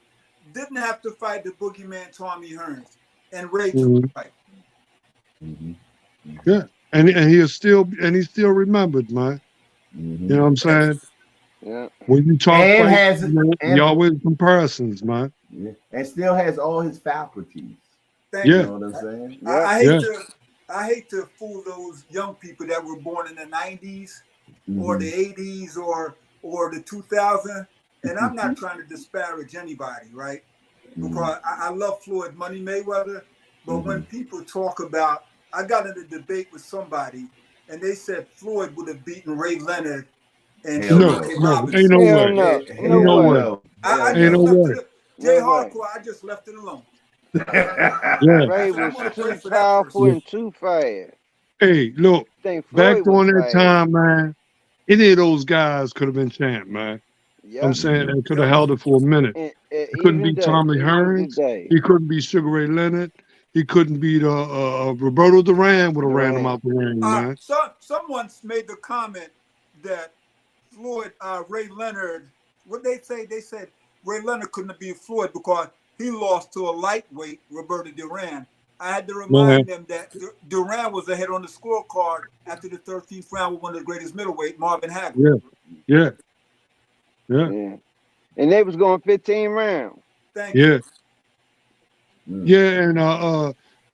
didn't have to fight the boogeyman Tommy Hearns, and Ray took the fight. Yeah, and he's still remembered, man. You know what I'm saying? Yeah. When you talk And fight, has you always comparisons, man. and still has all his faculties. Thank You Yeah. know what I'm saying? Yeah. I hate to fool those young people that were born in the 90s or the Mhm. 80s or the 2000s. And I'm not trying to disparage anybody, right? Because I love Floyd Money Mayweather, but when people talk about, I got in a debate with somebody and they said Floyd would have beaten Ray Leonard and Hell No, Sugar no. Ray no, ain't Robinson. no Hell way. no. Ain't No no Hell way. way. no. I Ain't just no left way. it. Jay No way. Hardcore, I just left it alone. Yeah. I Ray said I'm was gonna pray too for that powerful person. Yeah. and too fast. Hey, look, I think back Floyd was during that fast. time, man, any of those guys could have been champ, man. I'm Yep. saying they could have Yep. held it for a minute. And He couldn't even beat Tommy even Hearns. today. He couldn't beat Sugar Ray Leonard. He couldn't beat Roberto Duran would have ran him Durant. out the ring, man. Someone made the comment that Floyd, Ray Leonard, what they say? They said Ray Leonard couldn't beat Floyd because he lost to a lightweight, Roberto Duran. I had to Man, remind them that Duran was ahead on the scorecard after the 13th round with one of the greatest middleweight, Marvin Hagler. yeah, yeah, yeah, Yeah. And they was going 15 rounds. Thank you. yeah, yeah.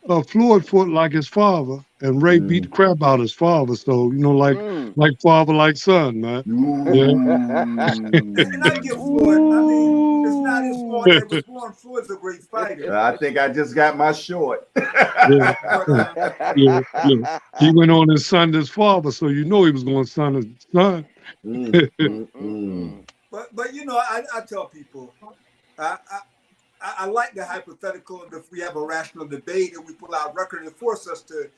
And Floyd fought like his father, and Ray beat the crap out of his father. So Mm. like father, like son, man. Yeah. And I give Floyd, I mean, it's not his fault they was born. Floyd's a great fighter. I think I just got my short. Yeah, But yeah, yeah. He went on his son, his father, so he was going son his son. but you know, I tell people, I, I like the hypothetical of if we have a rational debate and we pull out record and force us to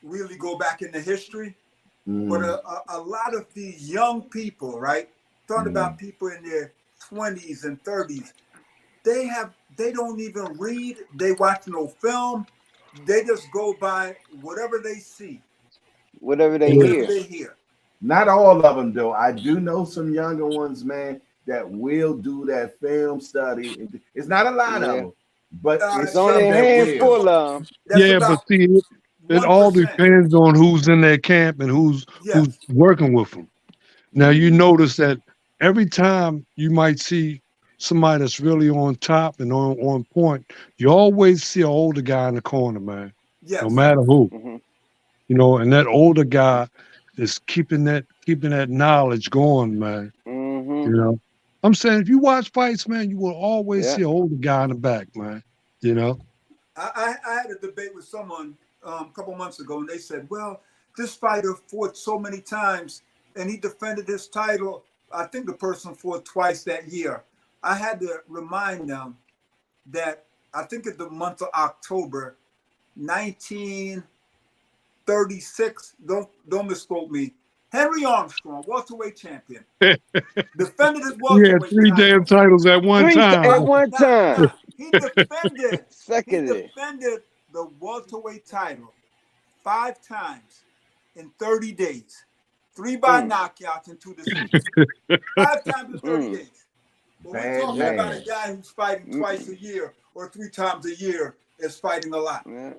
really go back into history. But a lot of these young people, right, talking about people in their 20s and 30s, they don't even read, they watch no film, they just go by whatever they see, Whatever they whatever hear. they hear. Not all of them, though. I do know some younger ones, man, that will do that film study. It's not a lot of Yeah. them, but it's It's only some a that will. handful of them. That's Yeah, about but see, it all 1%. depends on who's in their camp and who's Yes. working with them. Now you notice that every time you might see somebody that's really on top and on point, you always see an older guy in the corner, man. No Yes. matter who, Mhm. and that older guy is keeping that knowledge going, man. Mhm. You know, I'm saying if you watch fights, man, you will always Yeah. see an older guy in the back, man. You know. I had a debate with someone a couple months ago, and they said, well, this fighter fought so many times and he defended his title. I think the person fought twice that year. I had to remind them that I think in the month of October, 1936, don't misquote me, Henry Armstrong, welterweight champion, defended his He had welterweight 3 damn title. titles at one time. At one time. Now, he defended Secondly. the welterweight title 5 times in 30 days. 3 by knockouts and 2 decisions. 5 times in 30 days. But we're talking about a guy who's fighting twice a year or 3 times a year is fighting a lot. Yeah.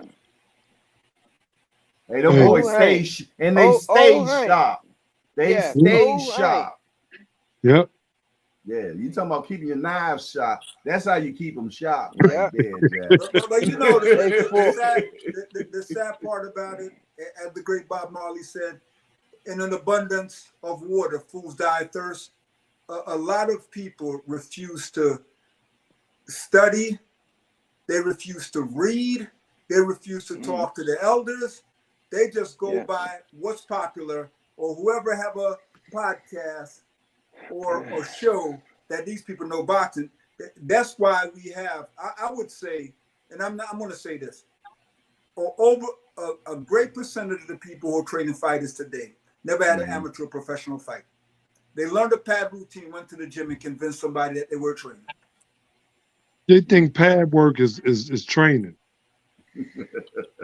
Hey, them boys stay sharp. They stay sharp. Yep. Yeah, you talking about keeping your knives sharp. That's how you keep them sharp. Yeah. Right there, Jack. But you know, the sad part about it, as the great Bob Marley said, in an abundance of water, fools die of thirst. A lot of people refuse to study. They refuse to read. They refuse to talk to the elders. They just go by what's popular or whoever have a podcast or show that these people know boxing. That's why we have, I would say, and I'm going to say this, over a great percentage of the people who are training fighters today never had an amateur professional fight. They learned a pad routine, went to the gym and convinced somebody that they were training. They think pad work is training.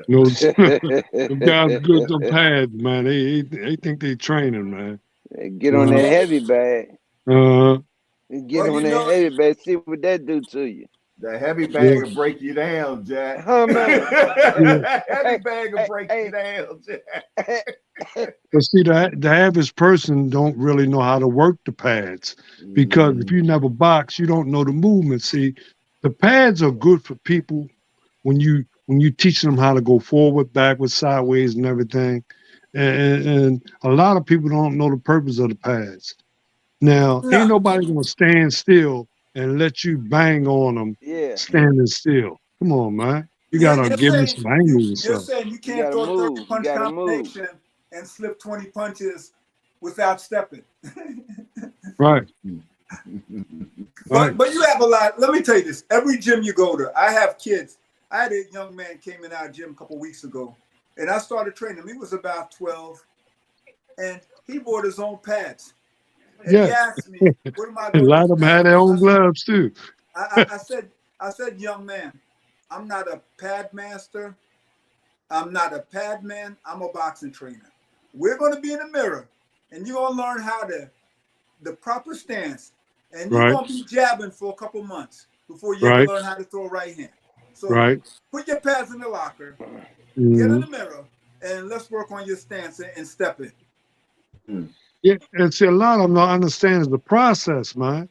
The guys good to pads, man. They think they training, man. Get on that heavy bag. Get on that heavy bag. See what that do to you. The heavy bag will break you down, Jack. Huh, man? Heavy bag will break you down, Jack. But see, the average person don't really know how to work the pads because if you never box, you don't know the movement. See, the pads are good for people when you teach them how to go forward, backwards, sideways, and everything. And a lot of people don't know the purpose of the pads. Now, ain't No, nobody gonna stand still and let you bang on them Yeah. standing still. Come on, man. You you're, gotta you're give them saying some angles and you're stuff. saying you You can't gotta throw a 30 move. You punch gotta move. combination and slip 20 punches without stepping. Right, right, But you have a lot. Let me tell you this. Every gym you go to, I have kids. I had a young man came in our gym a couple weeks ago, and I started training him. He was about 12, and he bought his own pads. And he yeah. asked me, "What am I A going to lot do of them with had that?" their own gloves too. I said, young man, I'm not a pad master. I'm not a pad man. I'm a boxing trainer. We're going to be in the mirror, and you're going to learn how to the proper stance, and you're Right, going to be jabbing for a couple months before you ever right, learn how to throw a right hand. So right. put your pads in the locker, get in Hmm. the mirror, and let's work on your stance and step in. Yeah, and see, a lot of them don't understand it's a process, man.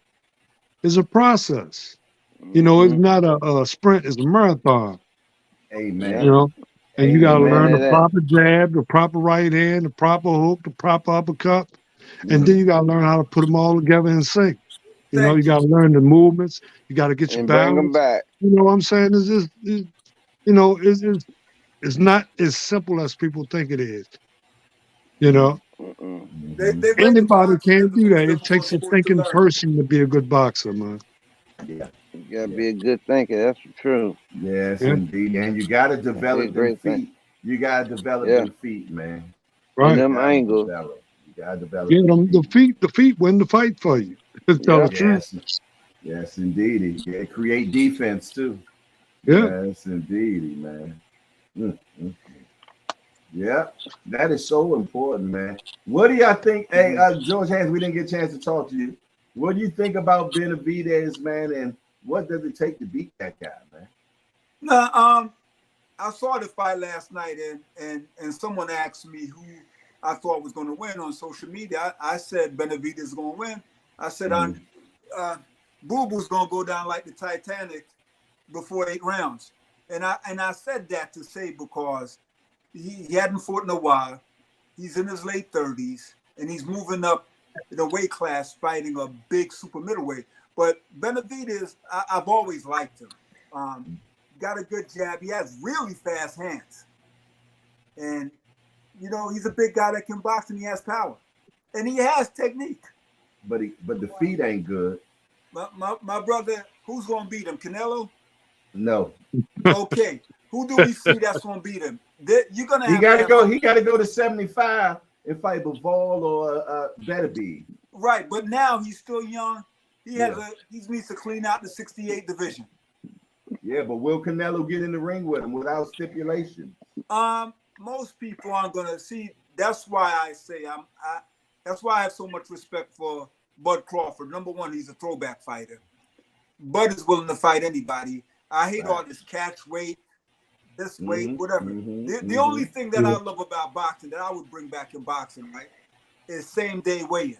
It's a process. It's not a sprint; it's a marathon. Yeah. You Amen. know, and you got to Amen Amen. learn to the that. proper jab, the proper right hand, the proper hook, the proper uppercut, and then Mm. you got to learn how to put them all together in sync. You Thank you. got to learn the movements. You got to get your And bring them balance. back. You know what I'm saying? It's not as simple as people think it is. You know, Mm-mm. Mhm. They rated anybody boxing as can't the do most that. It difficult takes a sport to thinking learn. person to be a good boxer, man. Yeah. You gotta Yeah. be a good thinker. That's the truth. Yes, Yeah, indeed. And you got to Be a develop them great thinker. feet. You got to develop Yeah. them feet, man. And right. them Got to angles. develop. You got to develop Yeah, them them, feet. the feet win the fight for you. To tell the Yep. truth. Yes. Yes, indeedy. Yeah, create defense too. Yeah. Yes, indeedy, man. Mm, mm. Yeah, that is so important, man. What do y'all think? Hey, George Hans, we didn't get a chance to talk to you. What do you think about Benavidez, man? And what does it take to beat that guy, man? Now, I saw the fight last night, and someone asked me who I thought was going to win on social media. I said Benavidez is going to win. I said Mm, Boo Boo's going to go down like the Titanic before 8 rounds, and I said that to say because he hadn't fought in a while. He's in his late 30s, and he's moving up in a weight class, fighting a big super middleweight. But Benavidez, I've always liked him. Got a good jab. He has really fast hands, and he's a big guy that can box, and he has power, and he has technique. but the feet ain't good. My brother, who's gonna beat him? Canelo? No, Okay. Who do we see that's gonna beat him? You're gonna he have got to to have go. a He got to go to 75 and fight Bivol or Benavidez. right, but now he's still young. He Yeah, needs to clean out the 68 division. yeah. But will Canelo get in the ring with him without stipulation? Most people aren't gonna see. That's why I say that's why I have so much respect for Bud Crawford. Number one, he's a throwback fighter. Bud is willing to fight anybody. I hate Right. all this catch weight, this weight, Mm-hmm. whatever. Mm-hmm. The Mm-hmm. only thing that Yeah. I love about boxing that I would bring back in boxing, right, is same day weigh-in.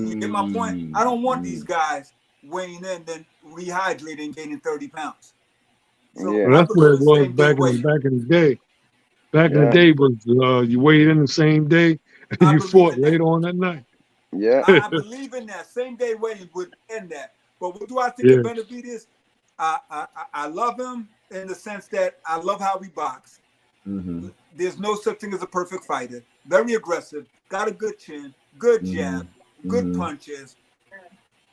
You get my point? I don't want these Mm-hmm. guys weighing in, then rehydrating, and gaining 30 pounds. So Yeah. Well, I that's where believe it in was same day weigh-in. back in the day. Back in the Yeah. day was you weighed in the same day and I you believe fought in that. later on that night. Yeah. I believe in that. Same day weigh-in would end that. But what do I think of Yeah. Benavidez? I love him in the sense that I love how he boxes. Mm-hmm. There's no such thing as a perfect fighter. Very aggressive, got a good chin, good Mm-hmm. jab, good Mm-hmm. punches,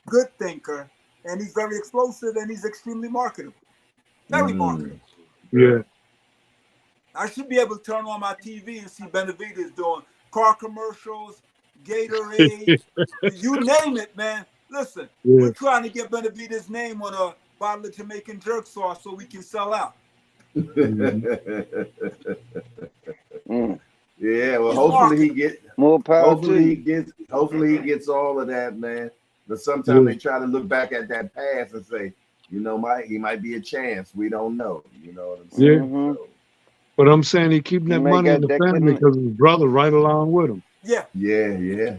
good thinker, and he's very explosive and he's extremely marketable. Very Mm-hmm. marketable. Yeah. I should be able to turn on my TV and see Benavidez doing car commercials, Gatorade, you name it, man. Listen, Yeah. we're trying to get Benavidez' name on a bottle of Jamaican jerk sauce so we can sell out. Mhm. Mm. Yeah, well, He's marketable. More power to you. hopefully he gets all of that, man. But sometimes Yeah. they try to look back at that past and say, he might be a chance. We don't know. You know what I'm Yeah. saying? Mm-hmm. So But I'm saying he keeping that money in the family because his brother right along with him. Yeah. Yeah.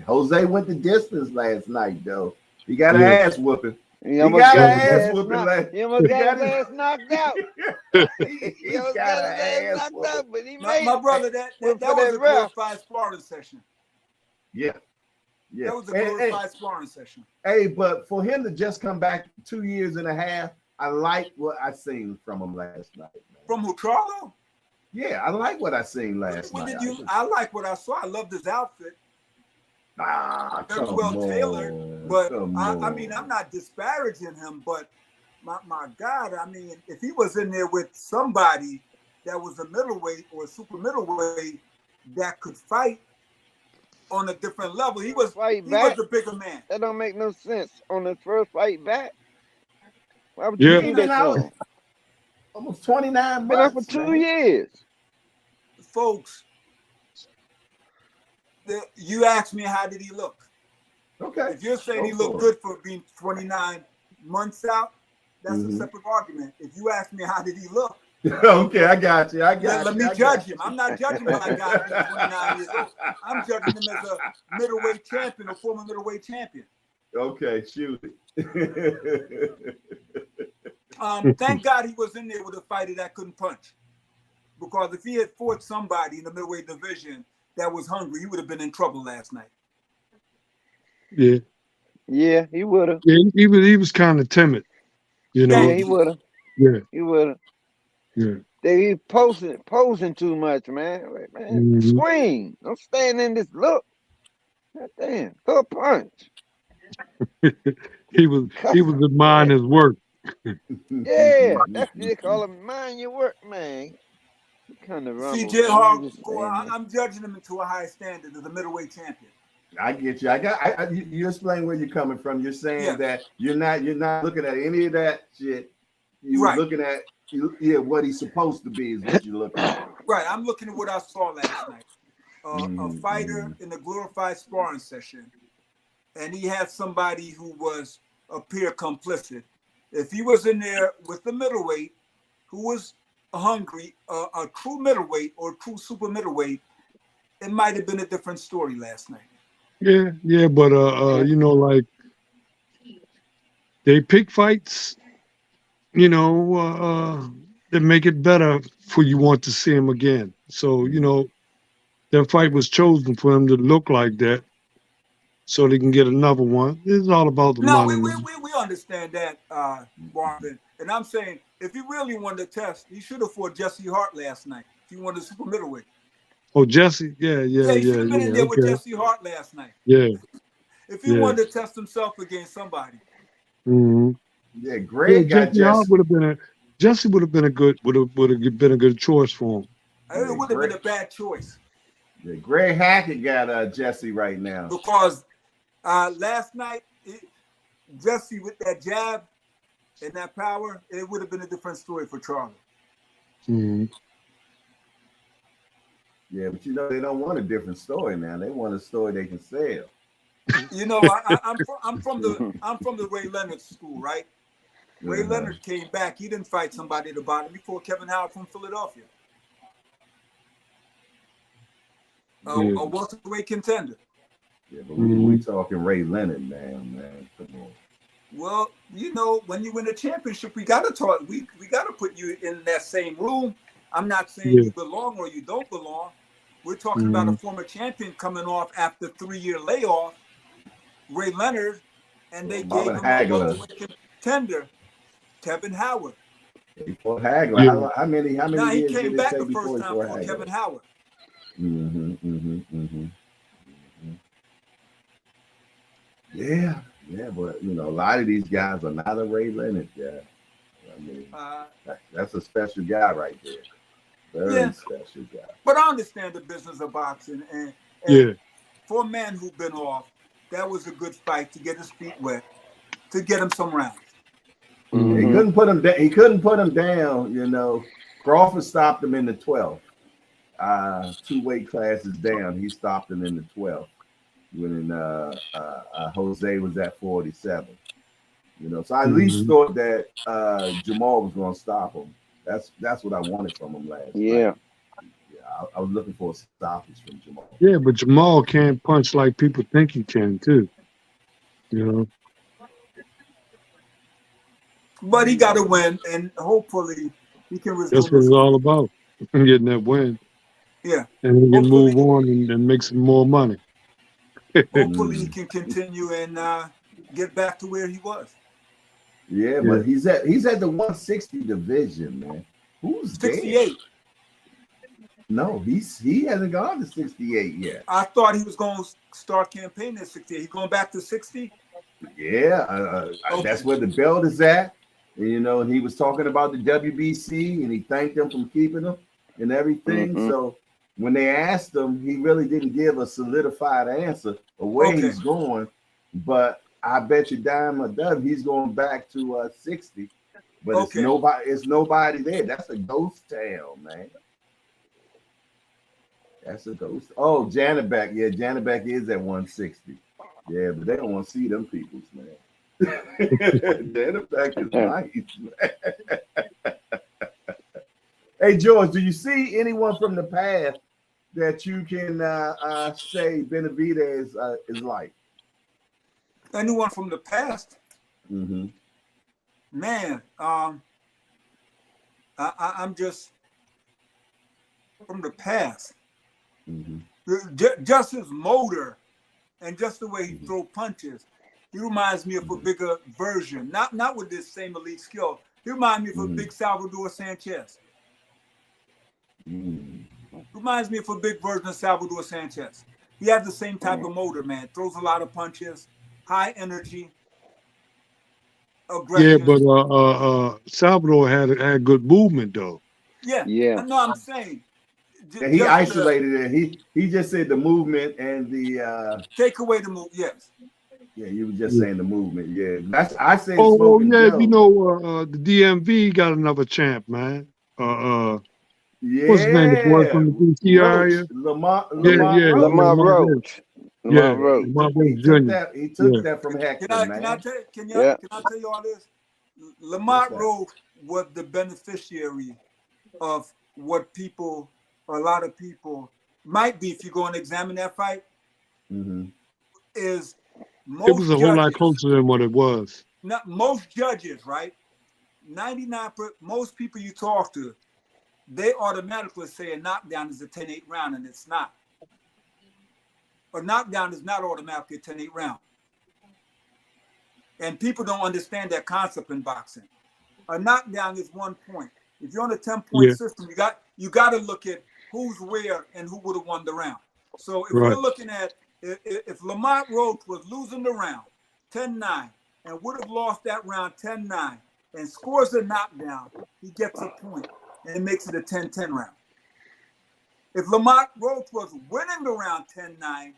Jose went the distance last night, though. He got an ass whooping. He almost got got an his ass whooping. he almost got his ass knocked out. He almost got his ass knocked out, but he my, made my brother, that was a glorified sparring session. Yeah. That was a glorified sparring session. Hey, but for him to just come back 2 years and a half, I like what I seen from him last night. Man. From who, Charlo? Yeah, I like what I seen last night. I like what I saw. I loved his outfit. Very well tailored. But I mean, I'm not disparaging him, but my God, I mean, if he was in there with somebody that was a middleweight or a super middleweight that could fight on a different level, he was the bigger man. That don't make no sense. On his first fight back, why would you do that to him? Almost 29 months. Been up for 2 years. Folks, you asked me how did he look. Okay. If you're saying he looked good for being 29 months out, that's a separate argument. If you ask me how did he look, okay, I got you. Let me judge him. I'm not judging my guy who's 29 years old. I'm judging him as a middleweight champion, a former middleweight champion. Okay, shoot it. Thank God he was in there with a fighter that couldn't punch. Because if he had fought somebody in the middleweight division that was hungry, he would have been in trouble last night. Yeah. Yeah, he would have. Yeah, he was kind of timid, you know. Yeah, he would have. Yeah. He would have. Yeah. He posing too much, man. Like, man, swing. Don't stand in this look. God damn, throw a punch. he was admiring his work. Yeah, that's what they call him. Mind your work, man. Kind of CJ Hardcore, I'm judging him to a high standard as a middleweight champion. I get you. You explain where you're coming from. You're saying that you're not looking at any of that shit. You're looking at what he's supposed to be is what you're looking at. Right. I'm looking at what I saw last night. A fighter in a glorified sparring session, and he had somebody who was a peer complicit. If he was in there with the middleweight who was hungry, a true middleweight or true super middleweight, it might have been a different story last night. Yeah, but you know, like they pick fights, you know, that make it better for you want to see him again. So, you know, that fight was chosen for him to look like that so they can get another one. It's all about the money. We understand that, Marvin. And I'm saying if he really wanted to test, he should have fought Jesse Hart last night. If he wanted a super middleweight. Oh, Jesse? Yeah. He should have been in there with Jesse Hart last night. Yeah. If he wanted to test himself against somebody. Yeah, Greg got Jesse. Jesse would have been a good choice for him. It would have been a bad choice. Yeah, Greg Hackett got Jesse right now. Because last night, Jesse with that jab and that power, it would have been a different story for Charlie. Yeah, but you know they don't want a different story now. They want a story they can sell. You know, I'm from the Ray Leonard school, right? Ray Leonard came back. He didn't fight somebody at the bottom before Kevin Howard from Philadelphia. A welterweight contender. Yeah, but we talking Ray Leonard, man. Come on. Well, you know, when you win a championship, we gotta talk. We gotta put you in that same room. I'm not saying you belong or you don't belong. We're talking about a former champion coming off after 3-year layoff, Ray Leonard, and they gave him a welterweight contender, Kevin Howard. He fought Hagler. Yeah. How many he years came did back it the take before first time for Kevin Howard. Yeah, but you know, a lot of these guys are not a Ray Leonard guy. I mean, that's a special guy right there. Very special guy. But I understand the business of boxing, and for a man who's been off, that was a good fight to get his feet wet, to get him some rounds. He couldn't put him down. He couldn't put him down. You know, Crawford stopped him in the 12th. 2 weight classes down, he stopped him in the 12th. When Jose was at 47. You know, so I at least thought that Jamal was going to stop him. That's what I wanted from him last Yeah. night. Yeah, I was looking for a stoppage from Jamal. Yeah, but Jamal can't punch like people think he can too. You know, But he got to win, and hopefully he can that's resume what his it's all career. about. Getting that win, Yeah. and he can Hopefully, move on and make some more money. hopefully he Mm. can continue and get back to where he was. Yeah, Yeah. but he's at the 160 division, man. Who's there? 68. No, he hasn't gone to 68 yet. I thought he was going to start campaigning at 68. He's going back to 60? Yeah, Okay. that's where the belt is at. And, you know, and he was talking about the WBC, and he thanked them for keeping him and everything. Mhm. So when they asked him, he really didn't give a solidified answer of where he's going. But I bet you dime a dozen he's going back to 60. But it's nobody there. That's a ghost town, man. That's a ghost. Oh, Janabek. Yeah, Janabek is at 160. Yeah, but they don't want to see them peoples, man. Janabek is nice, man. Hey, George, do you see anyone from the past that you can say Benavidez is like? Anyone from the past? Mm-hmm. Man, I'm just from the past. Mm-hmm. Just his motor and just the way he throw punches, he reminds me of a bigger version. Not with this same elite skill. He reminds me of a big Salvador Sanchez. Reminds me of a big version of Salvador Sanchez. He has the same type of motor, man. Throws a lot of punches, high energy, aggression. Yeah, but Salvador had good movement though. Yeah. I know. I'm saying. And he isolated it. He just said the movement and the take away the move. Yes. Yeah, you were just saying the movement. Yeah, that's I say. Oh yeah, Joe. You know the DMV got another champ, man. Yeah. What's his name? The boy from the DC area. Lamar Roach. Lamar Roach Jr. He took that from Hector, man. Can I tell you all this? Lamar Roach was the beneficiary of what a lot of people might be, if you go and examine that fight, is most it was a whole lot closer than what it was. Not most judges, right? 99%, most people you talk to, they automatically say a knockdown is a 10-8 round, and it's not. A knockdown is not automatically a 10-8 round. And people don't understand that concept in boxing. A knockdown is 1 point. If you're on a 10-point system, you got to look at who's where and who would have won the round. So if we're looking at if Lamar Roach was losing the round 10-9 and would have lost that round 10-9 and scores a knockdown, he gets a point and it makes it a 10-10 round. If Lamar Roach was winning the round 10-9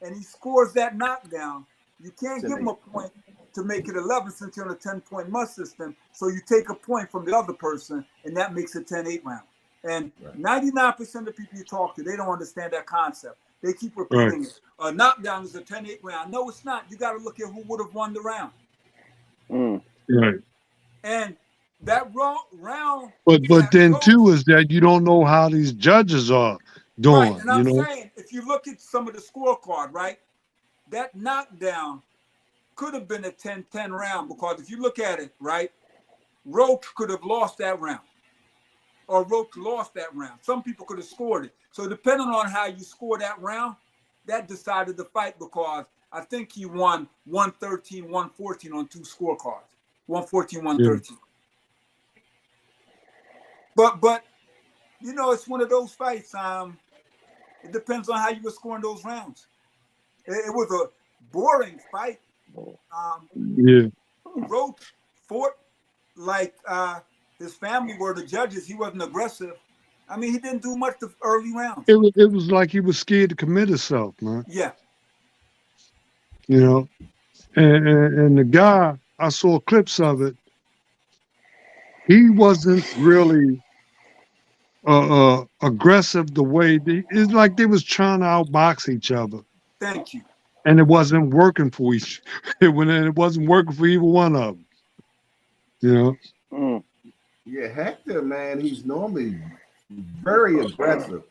and he scores that knockdown, you can't give him a point to make it 11 since you're on a 10-point must system. So you take a point from the other person, and that makes it 10-8 round. And 99% of the people you talk to, they don't understand that concept. They keep repeating it. A knockdown is a 10-8 round. No, it's not. You got to look at who would have won the round. Right. And that round. But then too is that you don't know how these judges are doing. Right. And I'm saying, if you look at some of the scorecard, right, that knockdown could have been a 10-10 round, because if you look at it, right, Roach could have lost that round, or Roach lost that round. Some people could have scored it. So depending on how you score that round, that decided the fight, because I think he won 113, 114 on 2 scorecards, 114, 113. But you know, it's one of those fights. It depends on how you were scoring those rounds. It was a boring fight. Roach fought like his family were the judges. He wasn't aggressive. I mean, he didn't do much the early rounds. It was like he was scared to commit himself, man. Yeah. You know, and the guy, I saw clips of it. He wasn't really aggressive the way it's like they was trying to outbox each other. Thank you. And it wasn't working for each. It wasn't working for either one of them. You know. Yeah, Hector, man, he's normally very aggressive.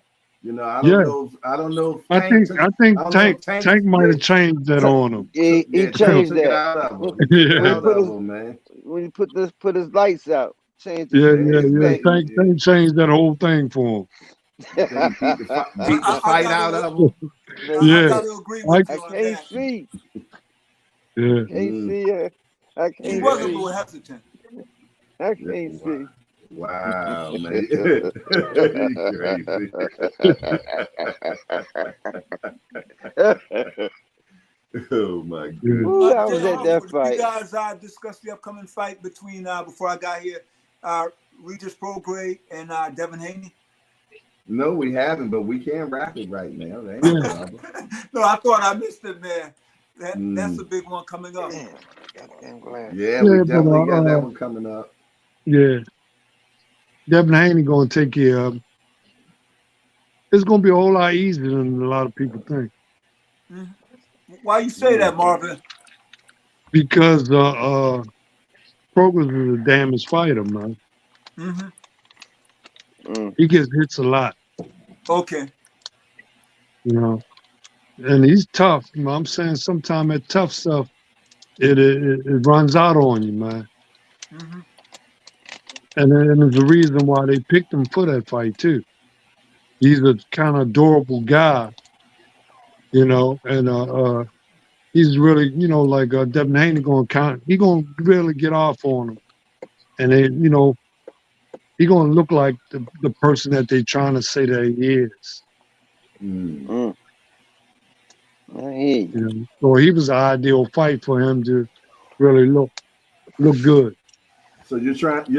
You know, I Yeah, don't know. I don't know if I Tank think took. I think I don't know Tank if Tank. Tank might Yeah, have changed that took, on him. He yeah, Tank changed took it that out of him. He took it Yeah, when he out put of his him, man. put his lights out. Changed yeah, Yeah, yeah, his yeah. thing. Tank changed that whole thing for I think he beat the I fight out gotta of him. him. I Yeah, gotta agree I with I you on can't that. see. yeah. Can't Mm, see her. I He can't yeah. was a see. little hesitant. I Yeah, can't wow, see. wow, man, you crazy. Oh my Yeah. Ooh, goodness. I Jay, was at hold on. that Did you fight. guys discuss the upcoming fight between before I got here, Regis Prograis and Devin Haney? No, we haven't, but we can wrap it right now. That ain't Yeah. no problem. No, I thought I missed it, man. That's a Mm, big one coming up. Damn, goddamn glass. yeah, we Yeah, but definitely got that one coming up. yeah, Devin Haney gonna take care of him. It's gonna be a whole lot easier than a lot of people think Mhm. Why you say that, Marvin? because Progress is the damnest fighter, man. Mm-hmm. Mm. He gets hits a lot, Okay. you know, and he's tough. You know, I'm saying sometimes that tough stuff it runs out on you, man. Mm-hmm. And there's a reason why they picked him for that fight too. He's a kind of adorable guy, you know, and he's really, you know, like Devin Haney he gonna really get off on him, and then you know he gonna look like the person that they trying to say that he is. Mm. Mm. I hear you. You know, so he was an ideal fight for him to really look good. So you're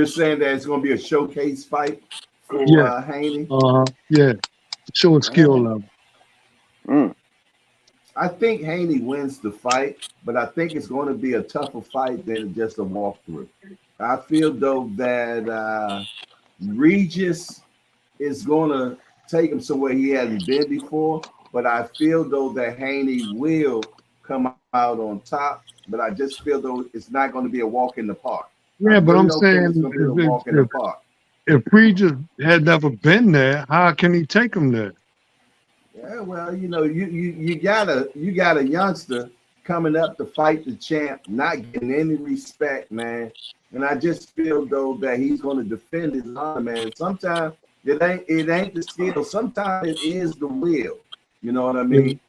saying that it's going to be a showcase fight for Yeah, Haney? yeah, show a skill Uh-huh. level. Mm. I think Haney wins the fight, but I think it's going to be a tougher fight than just a walkthrough. I feel though that Regis is going to take him somewhere he hasn't been before, but I feel though that Haney will come out on top. But I just feel though it's not going to be a walk in the park. I Yeah, but really I'm don't think it's saying going to be a walk in the park. if Regis had never been there, how can he take him there? Yeah, well, you know, you got a youngster coming up to fight the champ, not getting any respect, man. And I just feel though that he's going to defend his honor, man. Sometimes it ain't the skill. Sometimes it is the will. You know what I Yeah, mean?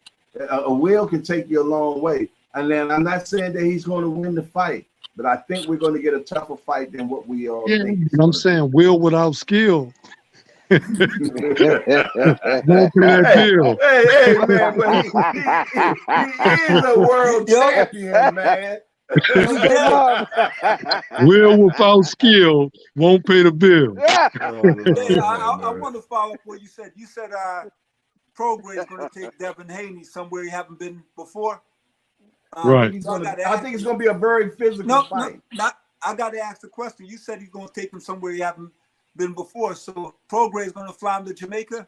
A will can take you a long way. And then I'm not saying that he's going to win the fight, but I think we're going to get a tougher fight than what we all yeah, think it's but I'm going to be. saying will without skill won't pay that Hey, bill. hey, man, but he is a world Yo, champion, man. yo, Hey, Jay. Mom. Will without skill won't pay the bill. Oh Jay, Lord have I mercy. want to follow up what you said. You said Prograis is going to take Devin Haney somewhere he haven't been before. Right. So I I think it's gonna be a very physical fight. not. I got to ask the question. You said he's going to take him somewhere he haven't been before. So Prograis is going to fly him to Jamaica.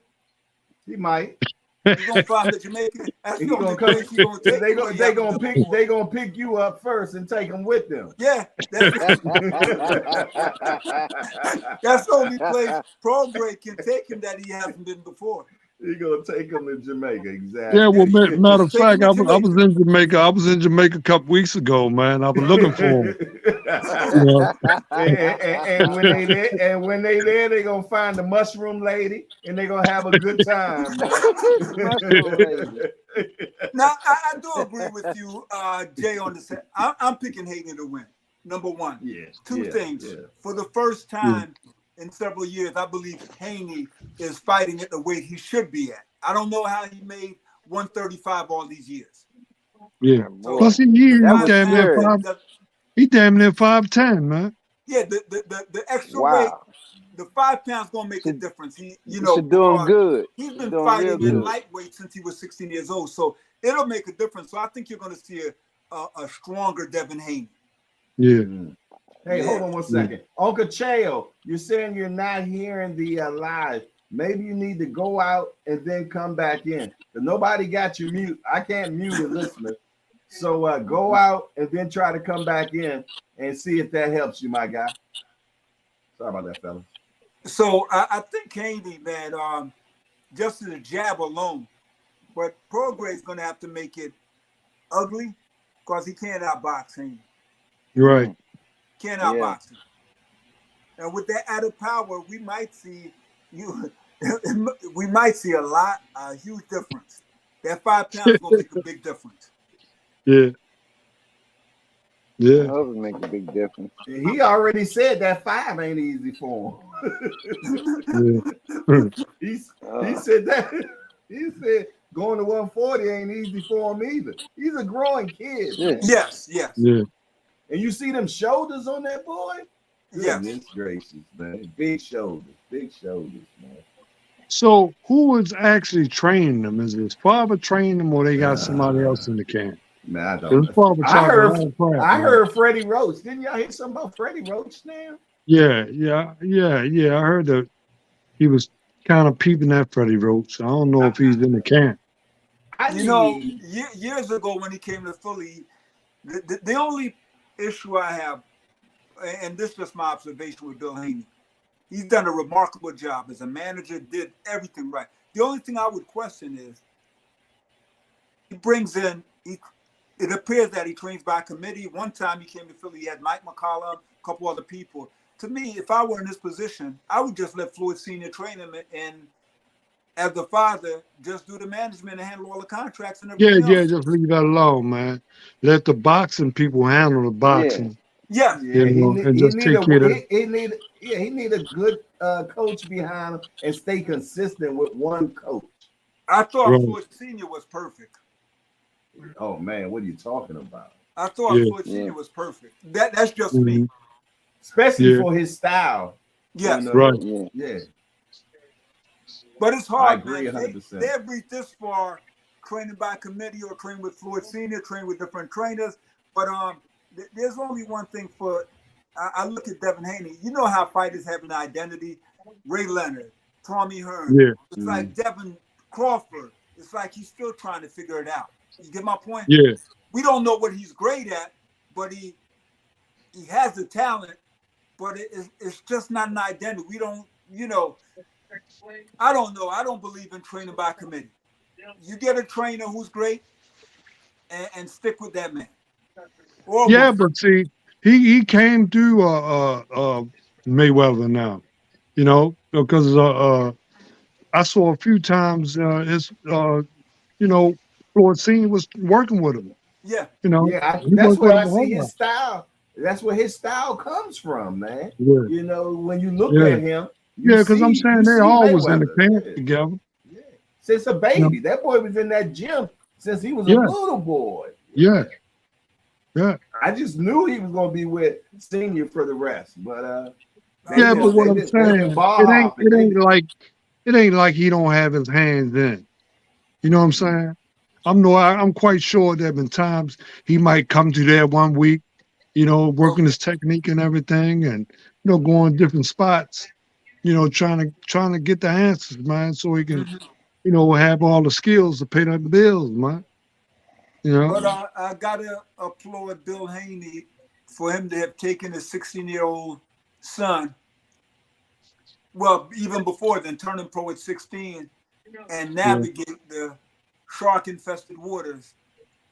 He might. He's going to fly him to Jamaica. That's He the only gonna come. place he's going to take They him. Where gonna he they haven't gonna been pick before. they gonna pick you up first and take him with them. Yeah, that's that's the only place Prograis can take him that he hasn't been before. He gonna take him to Jamaica, Yeah, well, exactly. matter of Take him fact, to I was Jamaica. in Jamaica. I was in Jamaica a couple weeks ago, man. I was looking for him. You know, and when they there, they gonna find the mushroom lady, and they gonna have a good time, man. Mushroom lady. Now, I do agree with you, Jay, on this. I'm picking Haney to win. Number one. Yeah. Two yeah, things. yeah. For the first yeah, time in several years, I believe Haney is fighting at the weight he should be at. I don't know how he made 135 all these years. yeah. So Plus, he the That he was 5 damn near scary. five. He damn near 5'10", man. yeah, the extra weight, Wow. the 5 pounds gonna make a She, difference. He, she doing because good. he's She been doing real fighting Yeah, in good. lightweight since he was 16 years old. So it'll make a difference. So I think you're gonna see a stronger Devin Haney. yeah, Hey, hold Yeah. on one yeah. second. Uncle Cheo, you're saying you're not hearing the live. Maybe you need to go out and then come back in. But nobody got you mute. I can't mute a listener. So go out and then try to come back in and see if that helps you, my guy. Sorry about that, fellas. So I think Haney, man, just in the jab alone, but Prograde's going to have to make it ugly because he can't outbox Haney. Right. Can't outbox him. And with that added power, we might see a huge difference. That 5 pounds is gonna make a big difference. Yeah. I hope it makes a big difference. He already said that 5 ain't easy for him. He said that. He said going to 140 ain't easy for him either. He's a growing kid. Yeah. Yes. Yeah. And you see them shoulders on that boy? Yes. Goodness gracious, man. Big shoulders, man. So who was actually training them? Is his father training them, or they got somebody else in the camp? Man, I don't His father I I heard Freddie Roach. Didn't y'all hear something about Freddie Roach now? Yeah. I heard that he was kind of peeping at Freddie Roach. I don't know if he's in the camp. Years ago when he came to Philly, the only issue I have, and this is just my observation with Bill Haney, he's done a remarkable job as a manager, did everything right. The only thing I would question is he brings in, it appears that he trains by committee. One time he came to Philly, he had Mike McCollum, a couple other people. To me, if I were in this position, I would just let Floyd Sr. train him, and as the father, just do the management and handle all the contracts and everything else. Just leave that alone, man. Let the boxing people handle the boxing. Yeah. And just take care of it. He need a good coach behind him and stay consistent with one coach. I thought Floyd Sr. was perfect. Oh man, what are you talking about? I thought Floyd Sr. was perfect. That's just me. Especially for his style. Yes. You know? Right. Yeah. But it's hard, I agree, man. 100%. They have reached this far, training by committee or train with Floyd Sr., train with different trainers. But there's only one thing I look at Devin Haney. You know how fighters have an identity. Ray Leonard, Tommy Hearn. Yeah. It's like Devin Crawford. It's like he's still trying to figure it out. You get my point? Yeah. We don't know what he's great at, but he has the talent, but it's just not an identity. We don't, I don't know. I don't believe in training by committee. You get a trainer who's great and stick with that man. But see, he came through Mayweather now, because I saw a few times his Floyd Senior was working with him. Yeah. That's where I see his style. That's where his style comes from, man. Yeah. When you look at him. Because I'm saying they all was in the camp together. Yeah. Since a baby. That boy was in that gym since he was a little boy. Yeah. I just knew he was going to be with Senior for the rest. But but what I'm saying, it ain't like he don't have his hands in. You know what I'm saying? I'm quite sure there have been times he might come to there one week, working his technique and everything, and going different spots, trying to get the answers, man, so he can, have all the skills to pay the bills, man. But I gotta applaud Bill Haney for him to have taken his 16-year-old son. Well, even before then, turning pro at 16, and navigate the shark-infested waters,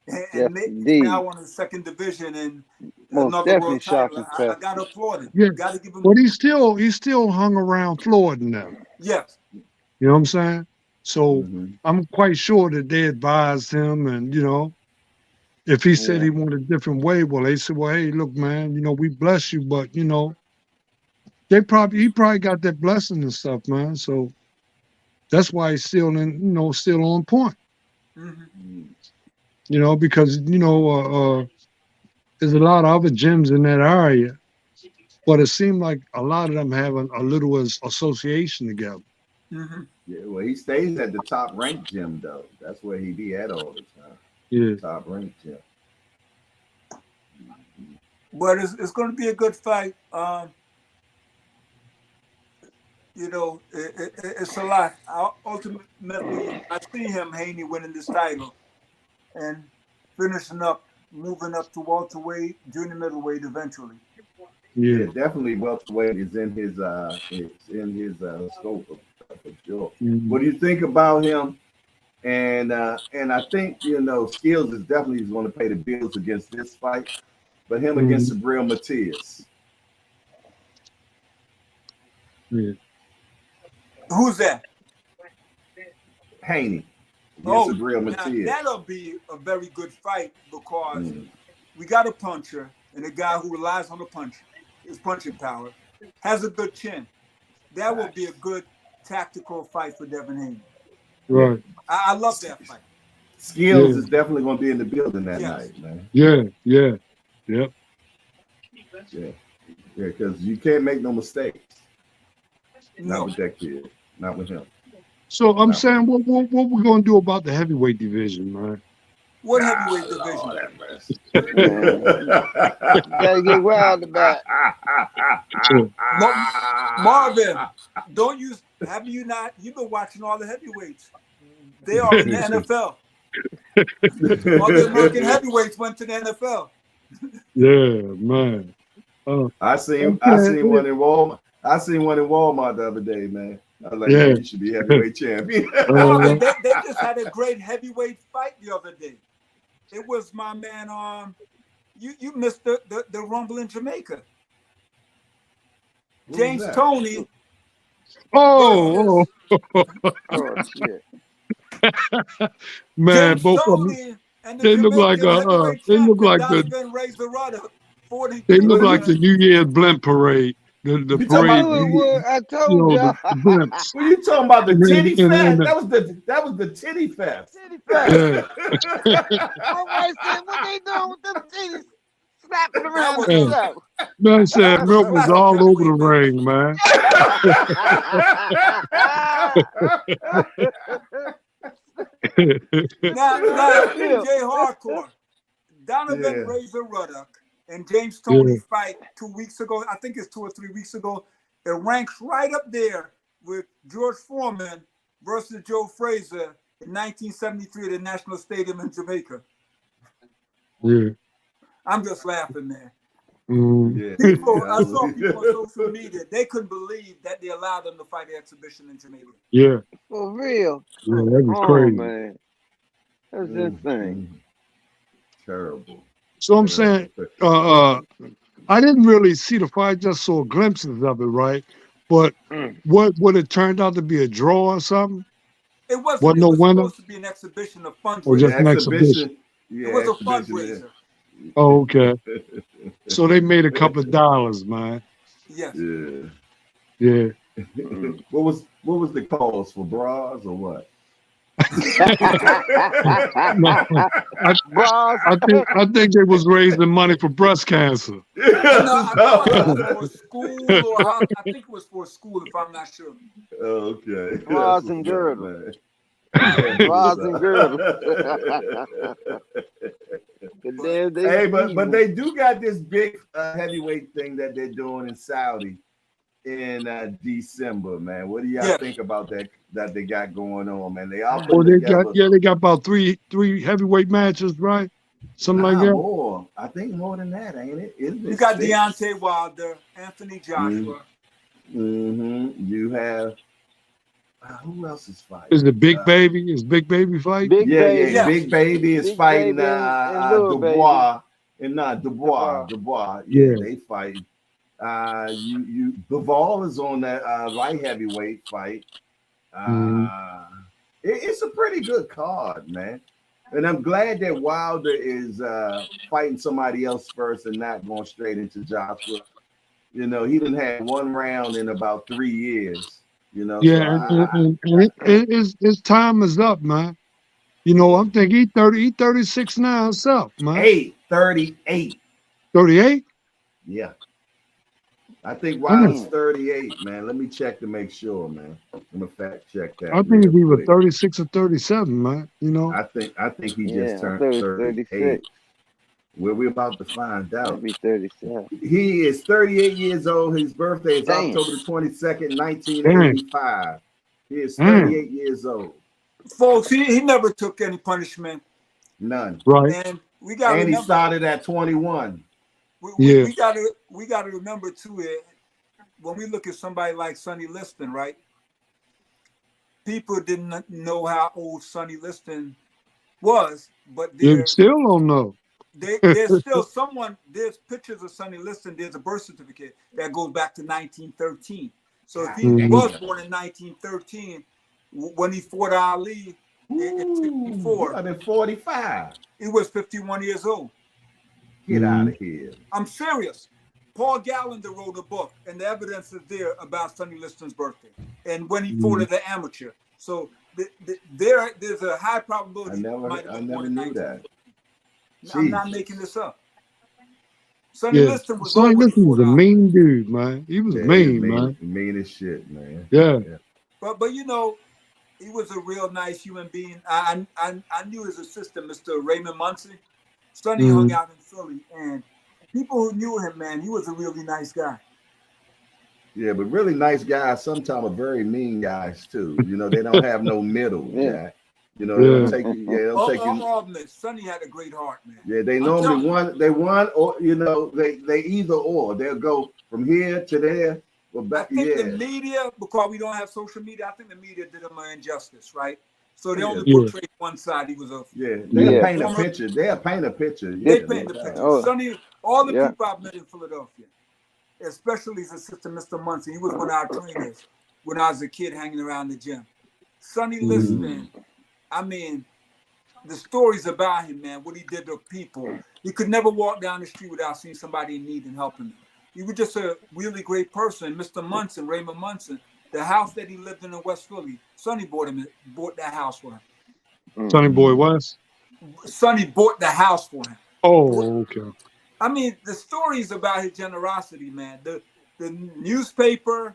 and now on the second division and another world title. I gotta applaud him. Yeah. Gotta give him. But he still hung around Floyd now. Yes. You know what I'm saying? So I'm quite sure that they advised him, and if he said he wanted a different way, well, they said, well, hey, look, man, we bless you, but he probably got that blessing and stuff, man. So that's why he's still still on point. Because there's a lot of other gyms in that area, but it seemed like a lot of them have a little association together. Yeah, well, he stays at the top ranked gym though. That's where he be at all the time. Yeah, top ranked gym. But it's going to be a good fight. It's a lot. Ultimately, I see him, Haney, winning this title and finishing up, moving up to welterweight, junior middleweight eventually. Yeah. Definitely welterweight is in his scope for sure. Mm-hmm. What do you think about him? And I think Skills is definitely going to pay the bills against this fight, but him against Sabril Matias. Yeah. Who's that? Haney. Oh, Sabril now Matias. that'll be a very good fight because we got a puncher and a guy who relies on the punch, his punching power, has a good chin. That will be a good tactical fight for Devin Haney. Right. I love that fight. Skills is definitely going to be in the building that night, man. Yeah. Yeah, because you can't make no mistakes. Not with that kid. Not with him. So I'm saying, what we gonna do about the heavyweight division, man? What heavyweight division? Gotta get wild about it. Marvin, you've been watching all the heavyweights. They are in the NFL. All the American heavyweights went to the NFL. Yeah, man. I seen one in Walmart. I seen one in Walmart the other day, man. I was like, man, you should be heavyweight champion. Marvin, they just had a great heavyweight fight the other day. It was my man. You missed the Rumble in Jamaica. James Toney. Oh shit. Man, James both of them. They look like Donovan Razor Ruddock. They look like the New Year's Blend parade. The parade. I told y'all. What are you talking about? The titty fest? That was the titty fest. Titty fest. Yeah. I said, what they doing with them titties? Slapping around with stuff. Man said Milk was all over the ring, man. now, Jay Hardcore, Donovan Razor Ruddock and James Toney fight 2 weeks ago. I think it's 2 or 3 weeks ago. It ranks right up there with George Foreman versus Joe Frazier in 1973 at the National Stadium in Jamaica. Yeah. I'm just laughing, man. Yeah. I saw people on social media. They couldn't believe that they allowed them to fight the exhibition in Jamaica. Yeah. For real. Yeah, that was crazy. Man. That's insane. Terrible. So I'm saying, I didn't really see the fight, just saw glimpses of it, right? But what it turned out to be a draw or something? It wasn't. What, it no was winner? supposed to be an exhibition of fundraiser. Or just an exhibition? Yeah, it was a fundraiser. Oh, okay. So they made a couple of dollars, man. Yes. Yeah. What was the cause for bras or what? I think they was raising money for breast cancer. For school, or I think it was for school, if I'm not sure. Okay. Bras and girdle. Bras and girdle. Hey, but they do got this big heavyweight thing that they're doing in Saudi in December, man. What do y'all think about that they got going on, man? They all they got about three heavyweight matches, right? Something like that. More. I think more than that, ain't it? You got Deontay Wilder, Anthony Joshua. You have who else is fighting? Is it Big Baby? Is Big Baby fighting? Big Baby is fighting Dubois. Dubois. Yeah, they fight. Bivol is on that light heavyweight fight. It's a pretty good card, man. And I'm glad that Wilder is fighting somebody else first and not going straight into Joshua. You know, he didn't have one round in about 3 years. You know, his time is up, man. You know, I'm thinking he 36 now himself, man. 38. 38? Yeah. I think Wilder's 38, man. Let me check to make sure, man. I'm gonna fact check that. I think he was 36 or 37, man. You know. I think he just turned 38. We're about to find out. Maybe 37. He is 38 years old. His birthday is October the 22nd, 1985. He is 38 years old. Folks, he never took any punishment. None. Right. And he started at 21. we gotta remember too. When we look at somebody like Sonny Liston, right? People didn't know how old Sonny Liston was, but You still don't know. there's still someone. There's pictures of Sonny Liston. There's a birth certificate that goes back to 1913. So if he was born in 1913, when he fought Ali in 54, I've been 45. he was 51 years old. Get out of here. I'm serious. Paul Gallagher wrote a book, and the evidence is there about Sonny Liston's birthday and when he fought as an amateur. So there's a high probability. I never knew that. I'm not making this up. Sonny Liston was a mean dude, man. He was mean, man. Mean as shit, man. Yeah. But you know, he was a real nice human being. I knew his assistant, Mr. Raymond Munson. Sonny hung out in Philly, and people who knew him, man, he was a really nice guy. Yeah, but really nice guys sometimes are very mean guys too. You know, they don't have no middle. Yeah. You know, they'll take you. Yeah, they'll take you. Sonny had a great heart, man. Yeah, they normally one, or you know, they either or. They'll go from here to there. Or back. I think the media, because we don't have social media, I think the media did him an injustice, right? So they only portrayed one side. He was a They'll paint a picture. They'll paint a picture. They paint the picture. Sonny, all the people I've met in Philadelphia, especially his assistant, Mr. Munson, he was one of our trainers when I was a kid hanging around the gym. Sonny Liston, I mean, the stories about him, man, what he did to people. He could never walk down the street without seeing somebody in need and helping them. He was just a really great person. Mr. Munson, Raymond Munson, the house that he lived in West Philly, Sonny bought that house for him. Sonny Boy West? Sonny bought the house for him. Oh, okay. I mean, the stories about his generosity, man. The newspaper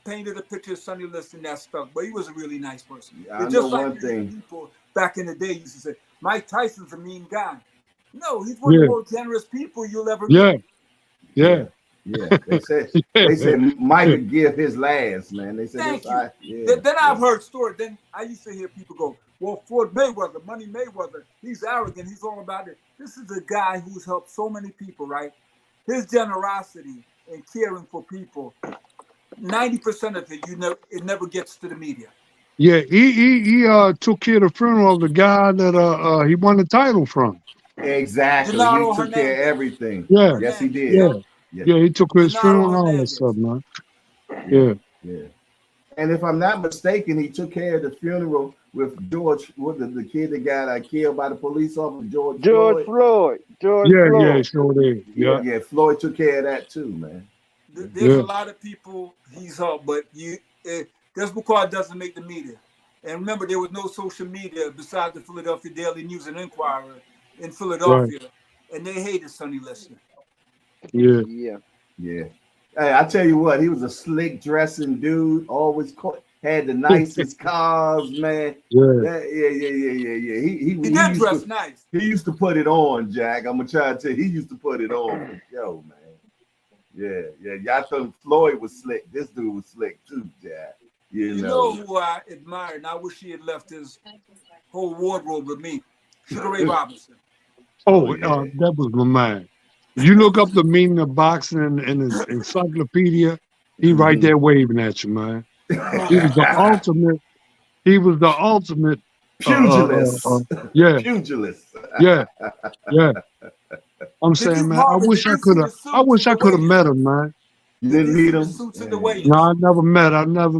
painted a picture of Sonny Liston that stuck, but he was a really nice person. I know one thing. People back in the day used to say, Mike Tyson's a mean guy. No, he's one of the most generous people you'll ever meet. Yeah. They said Mike would give his last, man. They said Then I've heard stories. Then I used to hear people go, well, Floyd Mayweather, Money Mayweather, he's arrogant, he's all about it. This is a guy who's helped so many people, right? His generosity and caring for people, 90% of it never gets to the media. Yeah, he took care of the funeral of the guy that he won the title from. Exactly. He took care of everything. Yeah. Yes, he did. Yeah, he took his funeral and all that stuff, man. Yeah. And if I'm not mistaken, he took care of the funeral with George, the kid that got killed by the police officer, George Floyd. Yeah, sure did. Yeah, Floyd took care of that too, man. There's a lot of people he's helped, but that's because it doesn't make the media. And remember, there was no social media besides the Philadelphia Daily News and Inquirer in Philadelphia, and they hated Sonny Liston. Yeah. Hey, I tell you what, he was a slick dressing dude. Always had the nicest cars, man. Yeah. He did dress nice. He used to put it on, Jack. I'm gonna try to tell you, he used to put it on for show, man. Yeah. Y'all thought Floyd was slick. This dude was slick too, Jack. You know who I admire, and I wish he had left his whole wardrobe with me. Sugar Ray Robinson. That was my man. You look up the meaning of boxing in his encyclopedia, he right there waving at you, man. He was the ultimate. He was the ultimate pugilist. Pugilist. Yeah. I'm saying, man, I wish I could have met him, man. You didn't meet him? No, I never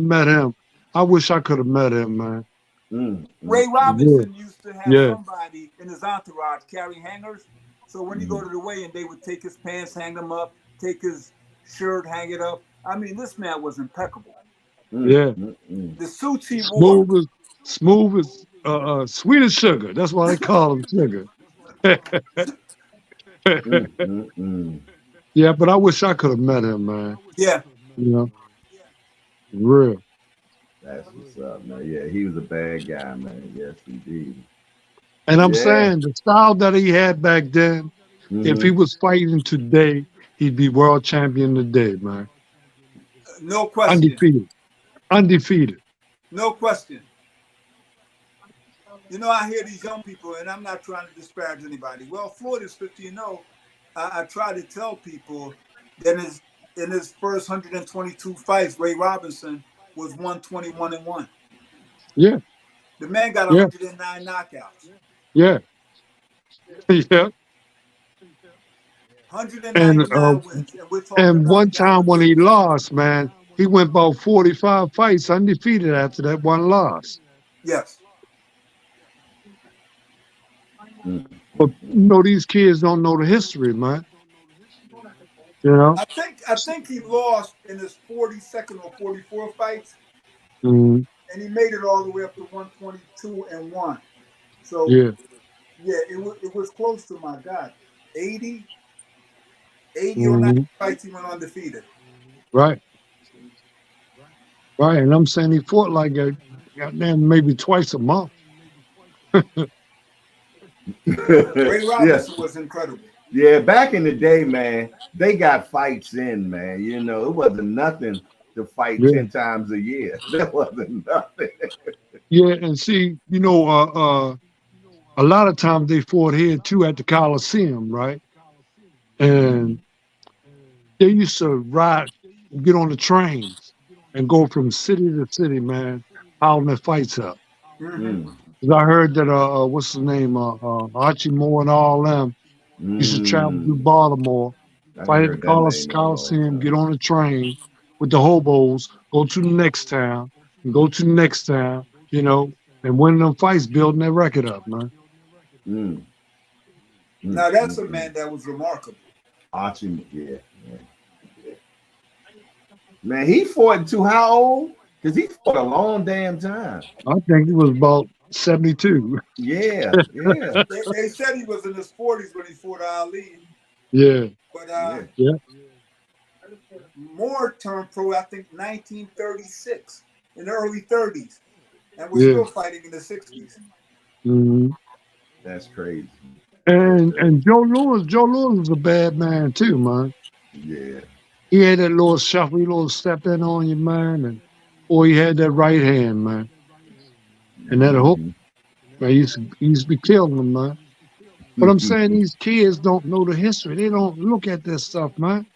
met him. I wish I could have met him, man. Ray Robinson used to have somebody in his entourage carry hangers. So when you go to the weigh-in, they would take his pants, hang them up, take his shirt, hang it up. I mean, this man was impeccable. The suits he wore. Smooth as sweet as sugar. That's why they call him sugar. Yeah, but I wish I could have met him, man. Yeah. You know, real. That's what's up, man. Yeah, he was a bad guy, man. Yes, indeed. And I'm saying the style that he had back then, if he was fighting today, he'd be world champion today, man. No question. Undefeated. No question. You know, I hear these young people, and I'm not trying to disparage anybody. Well, Floyd is 50-0. I try to tell people that in his first 122 fights, Ray Robinson was 121-1. Yeah, The man got yeah, 109 knockouts. yeah, yeah. 199 wins, and we're talking And about a one guy time with when he 50. lost, man, he went about 45 fights undefeated after that one loss. Yes. But these kids don't know the history, man. You know? I think he lost in his 42nd or 44 fights, Mm-hmm. and he made it all the way up to 122-1. So Yeah. yeah, it was close to, my God, 80 or 90 Mm-hmm. fights he went undefeated. Right. Right. And I'm saying he fought like a goddamn maybe twice a month. Ray Yeah. Robinson was incredible. Yeah, back in the day, man, they got fights in, man. You know, it wasn't nothing to fight Yeah. 10 times a year. That wasn't nothing. Yeah. And see, a lot of times they fought here too at the Coliseum, right? And they used to get on the trains and go from city to city, man, piling their fights up. Mm-hmm. Mm, 'Cause I heard that what's his name, Archie Moore and all them used to travel through mm. Baltimore, I fight haven't at the heard that name in a long Coliseum, get time. on a train with the hobos, go to the next town, and go to the next town, and win them fights, building their record up, man. Mm, Now that's a man that was remarkable. Archie, yeah, yeah. Man, he fought until how old? Because he fought a long damn time. I think it was about 72. Yeah, yeah, They said he was in his 40s when he fought Ali, Yeah, but yeah. yeah, Moore turned pro, I think, 1936, in the early 30s, and was yeah. still fighting in the 60s. hmm That's crazy. That's And crazy. Joe Lewis was a bad man too, man. Yeah. He had that little shuffle, little step in on you, man, and boy, he had that right hand, man, and that hook, Mm-hmm. man, he used to be killing them, man. But I'm saying these kids don't know the history. They don't look at this stuff, man.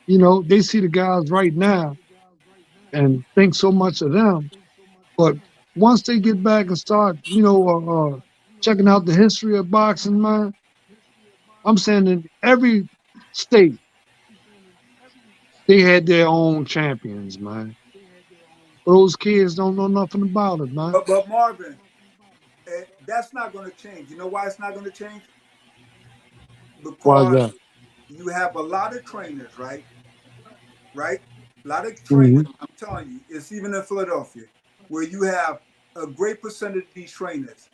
They see the guys right now and think so much of them. But once they get back and start, checking out the history of boxing, man, I'm saying in every state, they had their own champions, man. But those kids don't know nothing about it, man. But Marvin, that's not going to change. You know why it's not going to change? Why is Because that? you have a lot of trainers, right? Right? A lot of hmm trainers. I'm telling you, it's even in Philadelphia, where you have a great percentage of these trainers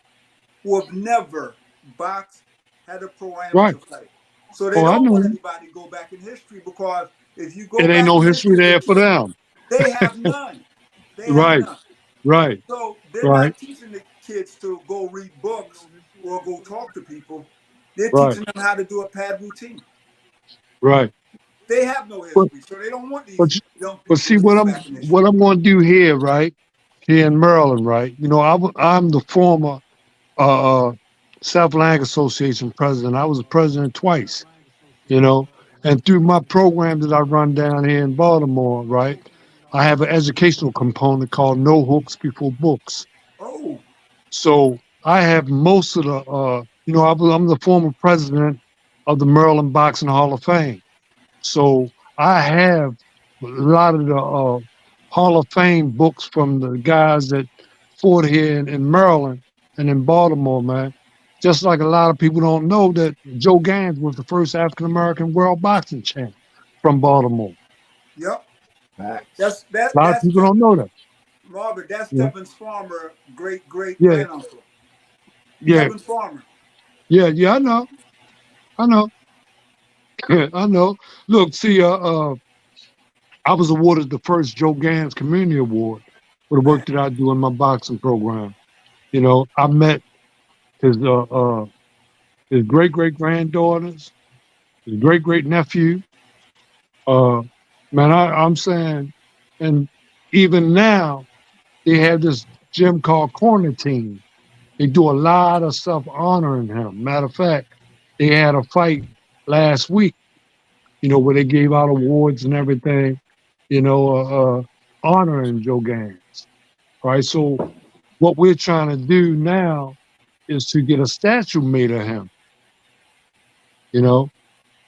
who have never boxed, had a pro Right. amateur fight. So they Oh, I don't want know. anybody to go back in history, because if you go It ain't back no in history history, there for them. they have none. They have Right, none. right, So they're right, not teaching the kids to go read books or go talk to people. They're right, teaching them how to do a pad routine. right. They have no But history, so they don't want but these young but people see to what go I'm back in history. what I'm going to do here, right? Here in Maryland, right? I'm the former uh, Southland Association president. I was a president twice, and through my program that I run down here in Baltimore, right? I have an educational component called No Hooks Before Books. Oh, So I have most of the, I'm the former president of the Maryland Boxing Hall of Fame. So I have a lot of the Hall of Fame books from the guys that fought here in Maryland and in Baltimore, man. Just like a lot of people don't know that Joe Gans was the first African American world boxing champ from Baltimore. yep. Facts. That's that. A lot of That's people don't know that. Marvin. That's Yeah, Tevin Farmer, great great yeah, granduncle. yeah, Tevin Farmer. yeah. I know, I know. Look, see, I was awarded the first Joe Gans Community Award for the Man, work that I do in my boxing program. I met his his great granddaughters, his great nephew. Uh, man, I'm saying, and even now they have this gym called Corner Team. They do a lot of stuff honoring him. Matter of fact, they had a fight last week, where they gave out awards and everything, honoring Joe Gans. Right. So what we're trying to do now is to get a statue made of him.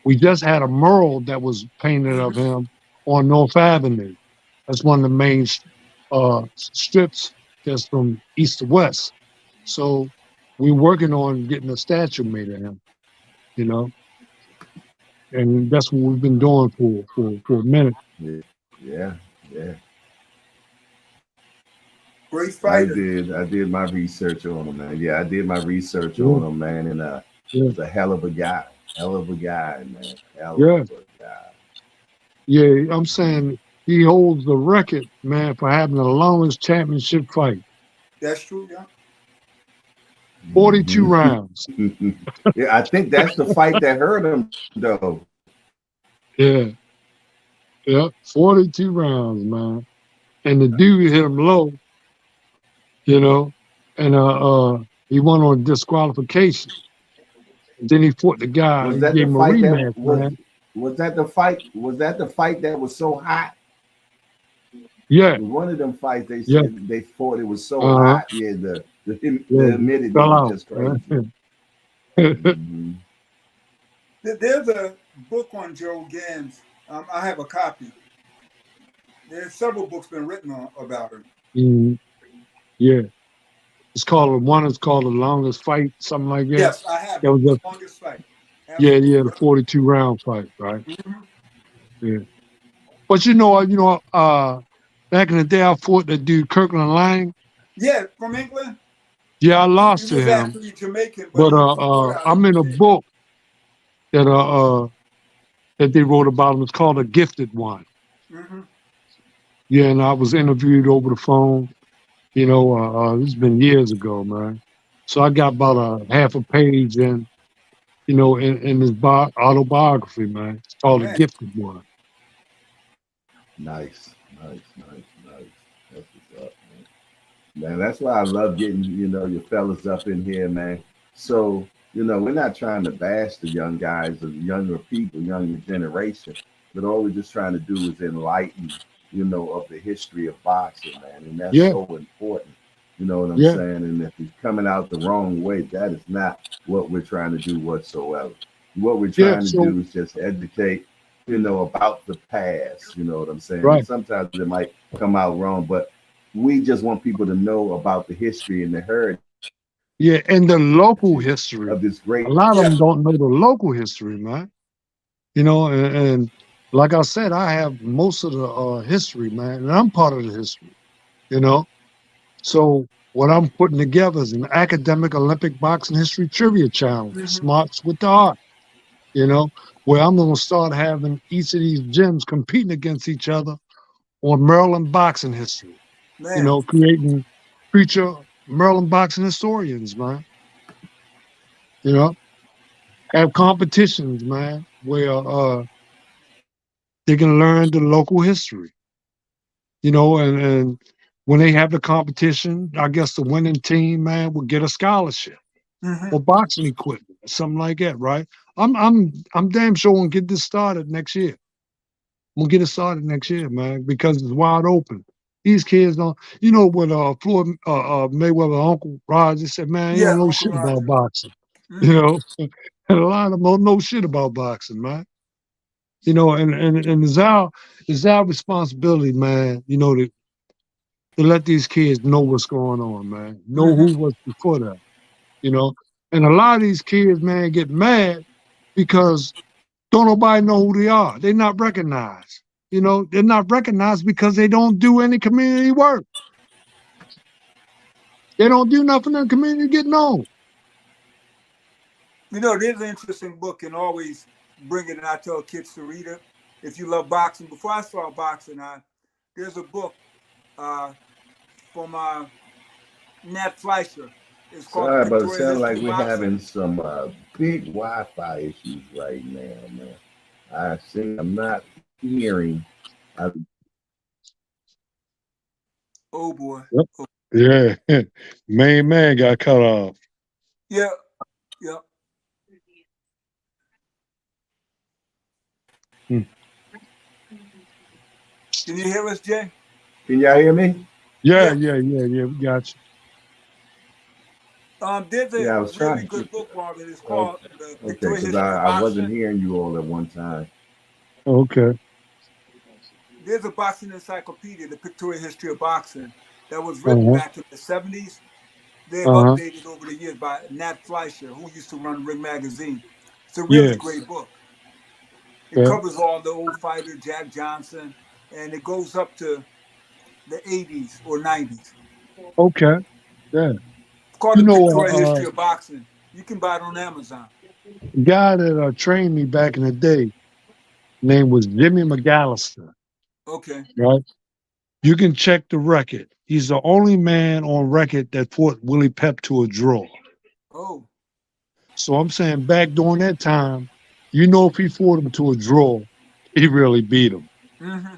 We just had a mural that was painted of him on North Avenue. That's one of the main strips that's from east to west. So we're working on getting a statue made of him, and that's what we've been doing for a minute. Yeah. Great fighter. I did my research on him, man. Yeah, I did my research on him, man, and he's a hell of a guy. Hell of a guy, man. Hell of a guy. Yeah, I'm saying he holds the record, man, for having the longest championship fight. That's true, yeah. 42 rounds. Yeah, I think that's the fight that hurt him, though. Yeah. 42 rounds, man. And the dude hit him low, and he won on disqualification. Then he fought the guy. Was that gave the him a fight rematch, that was that the fight? Was that the fight that was so hot? Yeah. One of them fights they said they thought it was so hot. Yeah, the humidity was just crazy. There's a book on Joe Gans. I have a copy. There's several books been written about him. Yeah. It's called The Longest Fight, something like that. Yes, I have it. The Longest Fight. Absolutely. Yeah, the 42 round fight, right? Yeah. But back in the day, I fought that dude Kirkland Lang. Yeah, from England. Yeah, I lost to him. Actually Jamaican, but I'm in a book that they wrote about him. It's called A Gifted One. Yeah, and I was interviewed over the phone. This has been years ago, man. So I got about a half a page in his autobiography, man. It's called A Gifted One. Nice. That's what's up, man. That's why I love getting, your fellas up in here, man. So, we're not trying to bash the young guys or the younger people, younger generation, but all we're just trying to do is enlighten, of the history of boxing, man. And that's so important. You know what I'm saying? And if it's coming out the wrong way, that is not what we're trying to do whatsoever. What we're trying to do is just educate, about the past. You know what I'm saying? Right. And sometimes it might come out wrong, but we just want people to know about the history and the heritage. Yeah, and the local history of this great. A lot of them don't know the local history, man. And like I said, I have most of the history, man, and I'm part of the history. So what I'm putting together is an academic Olympic boxing history trivia challenge, Smarts with the Art. Where I'm going to start having each of these gyms competing against each other on Maryland boxing history. Man. Creating future Maryland boxing historians, man. Have competitions, man, where they can learn the local history. And when they have the competition, I guess the winning team, man, will get a scholarship or boxing equipment, something like that, right? I'm damn sure we'll get this started next year. We'll get it started next year, man, because it's wide open. These kids don't, when Floyd Mayweather Uncle Roger said, man, you don't know shit about boxing. And a lot of them don't know shit about boxing, man. And it's our responsibility, man, to let these kids know what's going on, man. Know who was before that, And a lot of these kids, man, get mad because don't nobody know who they are. They're not recognized. They're not recognized because they don't do any community work. They don't do nothing in the community to get known. There's an interesting book, and always bring it, and I tell kids to read it. If you love boxing, before I saw boxing, there's a book from Nat Fleischer. It's called. Sorry, but it sounds like we're having some big Wi-Fi issues right now, man. I'm not hearing. Oh boy. Yep. Yeah, main man got cut off. Yeah. Can you hear us, Jay? Can y'all hear me? Yeah, Yeah. we got you. There's a Yeah, I was trying really to good get book, Marvin. It's okay, called The okay, Pictorial because History of I wasn't Boxing. hearing you all at one time. Okay. There's a boxing encyclopedia, The Pictorial History of Boxing, that was written Uh-huh. back in the 70s. They've Uh-huh. updated over the years by Nat Fleischer, who used to run Ring Magazine. It's a really Yeah. great book. It Okay. covers all the old fighters, Jack Johnson, and it goes up to the 80s or 90s. Okay. Yeah. It's called You The know, Pictorial History of Boxing. You can buy it on Amazon. guy that trained me back in the day, name was Jimmy McAllister, Okay. right? You can check the record. He's the only man on record that fought Willie Pep to a draw. Oh. So I'm saying back during that time, you know, if he fought him to a draw, he really beat him. Mm-hmm.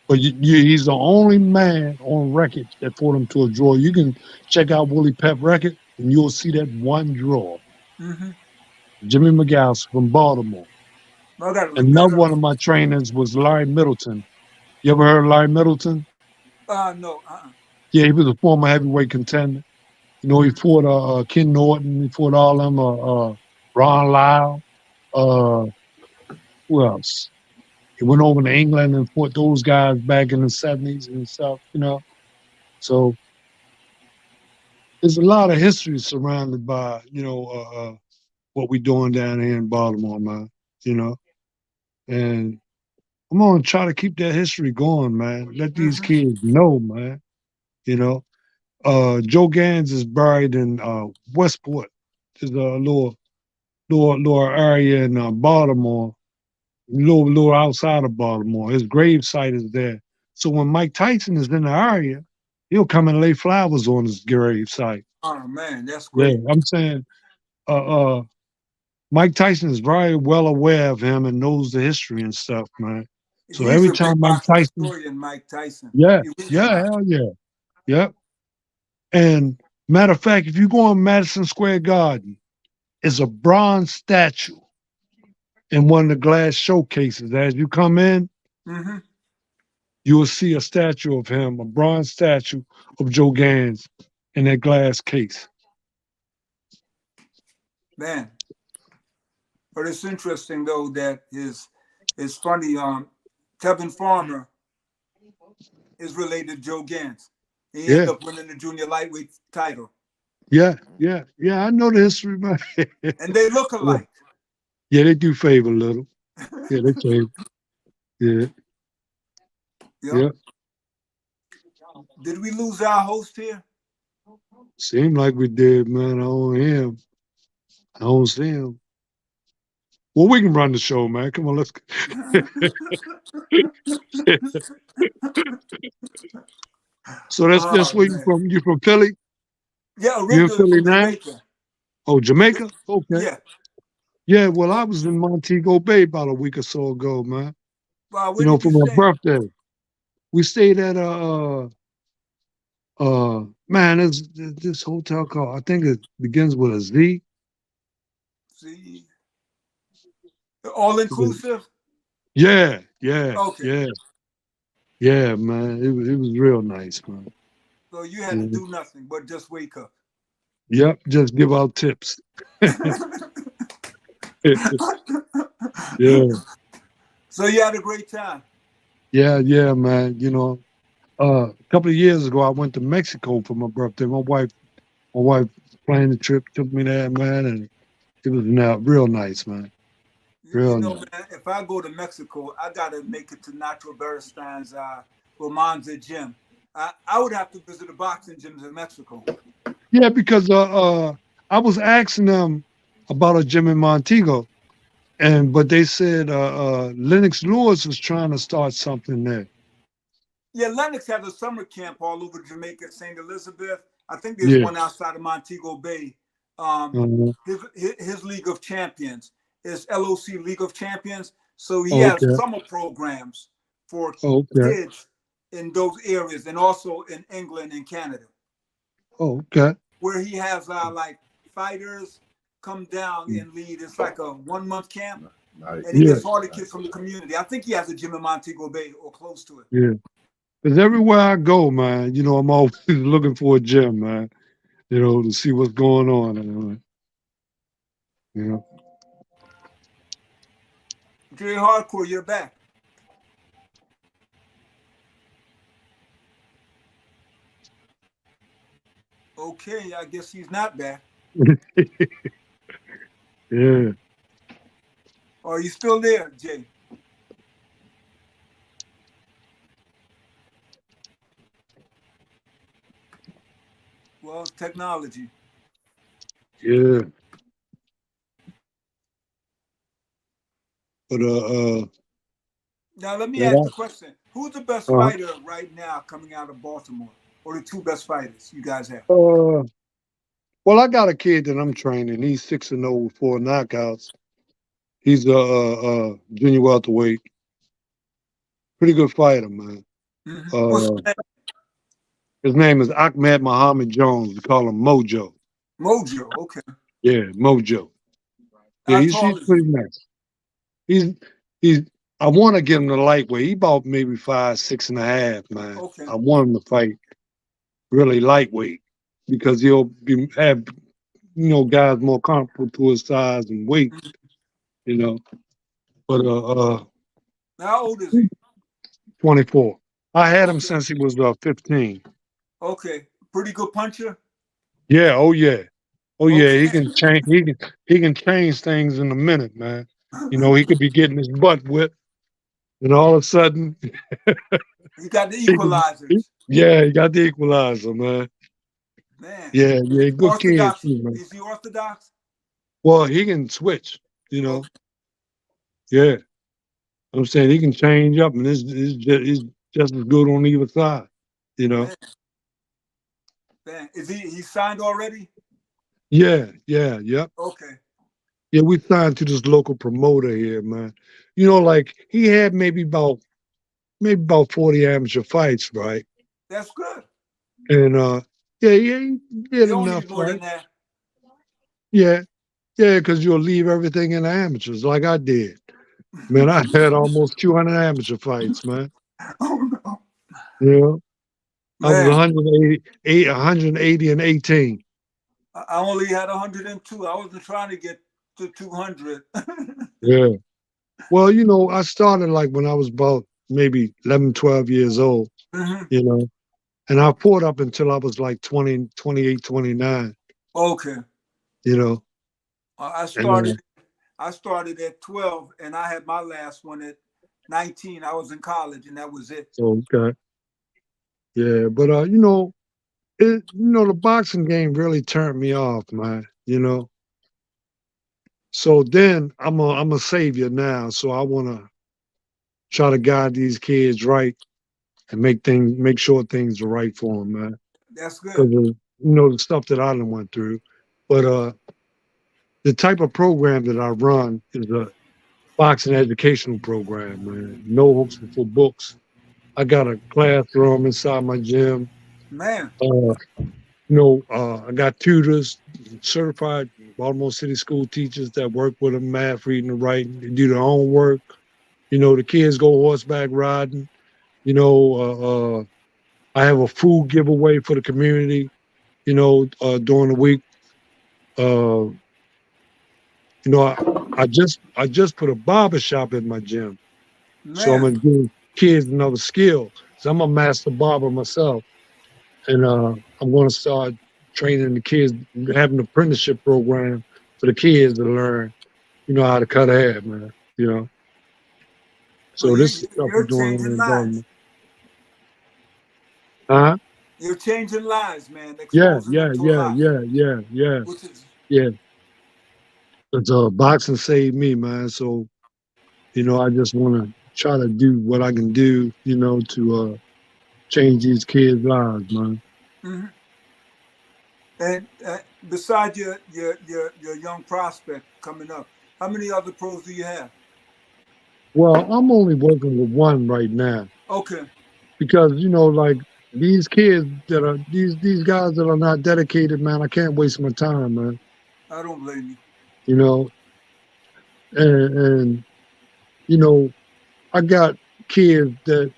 But he's the only man on record that fought him to a draw. You can check out Willie Pep record, and you'll see that one draw. Mm-hmm. Jimmy McAllister from Baltimore. I gotta look that Another up. one of my trainers was Larry Middleton. You ever heard of Larry Middleton? No. Yeah, he was a former heavyweight contender. You know, he fought Ken Norton. He fought all them, Ron Lyle. Uh, who else? He went over to England and fought those guys back in the 70s and stuff, you know. So there's a lot of history surrounded by, what we doing down here in Baltimore, man, you know. And I'm going to try to keep that history going, man. Let these Mm-hmm. kids know, man, you know. Joe Gans is buried in Westport. There's a little area in Baltimore, little outside of Baltimore. His grave site is there. So when Mike Tyson is in the area, he'll come and lay flowers on his grave site. Oh man, that's Yeah, great. I'm saying Mike Tyson is very well aware of him and knows the history and stuff, man. So He's every a great time Mike boxing Tyson, historian, Mike Tyson. yeah, He reads a yeah, lot. hell yeah, yep. And matter of fact, if you go on Madison Square Garden, it's a bronze statue in one of the glass showcases. As you come in, Mm-hmm. you will see a statue of him, a bronze statue of Joe Gans in that glass case. Man, but it's interesting though that it's funny. Tevin Farmer is related to Joe Gans. He ended Yeah, up winning the junior lightweight title, yeah, yeah, yeah. I know the history, man. and they look Yeah, alike. yeah, they do favor a little. Yeah, they favor. Yeah, Yep. yeah. Did we lose our host here? Seemed like we did, man. I don't hear him. I don't see him. Well, we can run the show, man. Come on, let's. So that's Oh where you man. from? You from Philly? Yeah, You in originally Philly from now? Jamaica. Oh, Jamaica? Okay. Yeah. Yeah, well, I was in Montego Bay about a week or so ago, man. Where did For you my stay? birthday. We stayed at man, there's this hotel called, I think it begins with a Z. See, all inclusive. Yeah, yeah, Okay, yeah, yeah, man. It was real nice, man. so you had to Yeah. do nothing but just wake up. Yep, just give out tips. Yeah, So you had a great time. yeah, man. A couple of years ago, I went to Mexico for my birthday. My wife planned the trip, took me there, man, and it was real nice, man. You Real know, nice. man, if I go to Mexico, I gotta make it to Nacho Beristáin's Romanza gym. I would have to visit a boxing gyms in Mexico. Yeah, because I was asking them about a gym in Montego, but they said Lennox Lewis was trying to start something there. Yeah, Lennox has a summer camp all over Jamaica, St. Elizabeth. I think there's Yeah. one outside of Montego Bay. Uh-huh. His League of Champions is LOC League of Champions. So he has Okay. summer programs for Okay. kids in those areas and also in England and Canada, Okay. where he has like fighters come down and lead. It's like a 1 month camp Right. And he Yeah. gets all the kids from the community. I think he has a gym in Montego Bay or close to it. Yeah. Because everywhere I go, man, you know, I'm always looking for a gym, man, you know, to see what's going on. You know. Jay Hardcore, you're back. Okay, I guess he's not back. Yeah. Are you still there, Jay? Well, technology. Yeah. But Now let me yeah, ask the question: who's the best uh, fighter right now coming out of Baltimore, or the two best fighters you guys have? well, I got a kid that I'm training. He's 6-0 with 4 knockouts. He's a junior welterweight. Pretty good fighter, man. What's His name is Ahmed Muhammad Jones. We call him Mojo. Mojo? Okay. Yeah, Mojo. Yeah, How he's tall is pretty he? nice. He's. I want to get him to lightweight. He about maybe 5'6.5", man. Okay. I want him to fight really lightweight because he'll have guys more comfortable to his size and weight. You know, but How old is he? 24. I had him Okay. since he was 15. Okay. Pretty good puncher. Yeah. Oh yeah. Oh yeah. Okay. He can change. He can change things in a minute, man. You know, he could be getting his butt whipped, and all of a sudden, He got the he can, equalizers. yeah, he got the equalizer, man. Man. Yeah, yeah, good kids Orthodox. too, man. Is he orthodox? Well, he can switch. You know, Okay. yeah. I'm saying he can change up, and it's just as good on either side. You know. Man. Man. Is he signed already? Yeah, yeah, yep. Okay. Yeah, we signed to this local promoter here, man. You know, like he had maybe about 40 amateur fights, right? That's good. And yeah, he did You don't enough, need more right? than that. Yeah, yeah, because you'll leave everything in the amateurs like I did. Man, I had almost 200 amateur fights, man. Oh no. Yeah. I was Man. 180 and 18. I only had 102. I wasn't trying to get to 200. Yeah. Well, you know, I started like when I was about maybe 11, 12 years old, you know, and I fought up until I was like 20, 28, 29, Okay. you know. I And, started at 12 and I had my last one at 19. I was in college and that was it. okay. Yeah, but the boxing game really turned me off, man, you know. So then I'm a savior now, so I want to try to guide these kids right and make sure things are right for them, man. That's Because good. of the stuff that I done went through. But the type of program that I run is a boxing educational program, man. No hooks for books. I got a classroom inside my gym. Man. I got tutors, certified Baltimore City school teachers that work with them, math, reading, and writing. They do their homework. The kids go horseback riding. I have a food giveaway for the community, during the week. Uh, I just put a barber shop in my gym. So I'm Man. gonna give kids another skill. So I'm a master barber myself. And I'm gonna start training the kids, having an apprenticeship program for the kids to learn, how to cut hair, man. Well, So this is stuff we're you're doing changing in lives. Baltimore. Huh? You're changing lives, man, Yeah, exposing yeah, them to a yeah, lot, yeah, yeah, yeah, which is, yeah. But boxing saved me, man. So I just want to try to do what I can do, to change these kids' lives, man. mhm. And besides your young prospect coming up, how many other pros do you have? Well, I'm only working with one right now Okay. because like these kids that are these guys that are not dedicated, man. I can't waste my time, man. I don't blame you. You know, and you know, I got kids that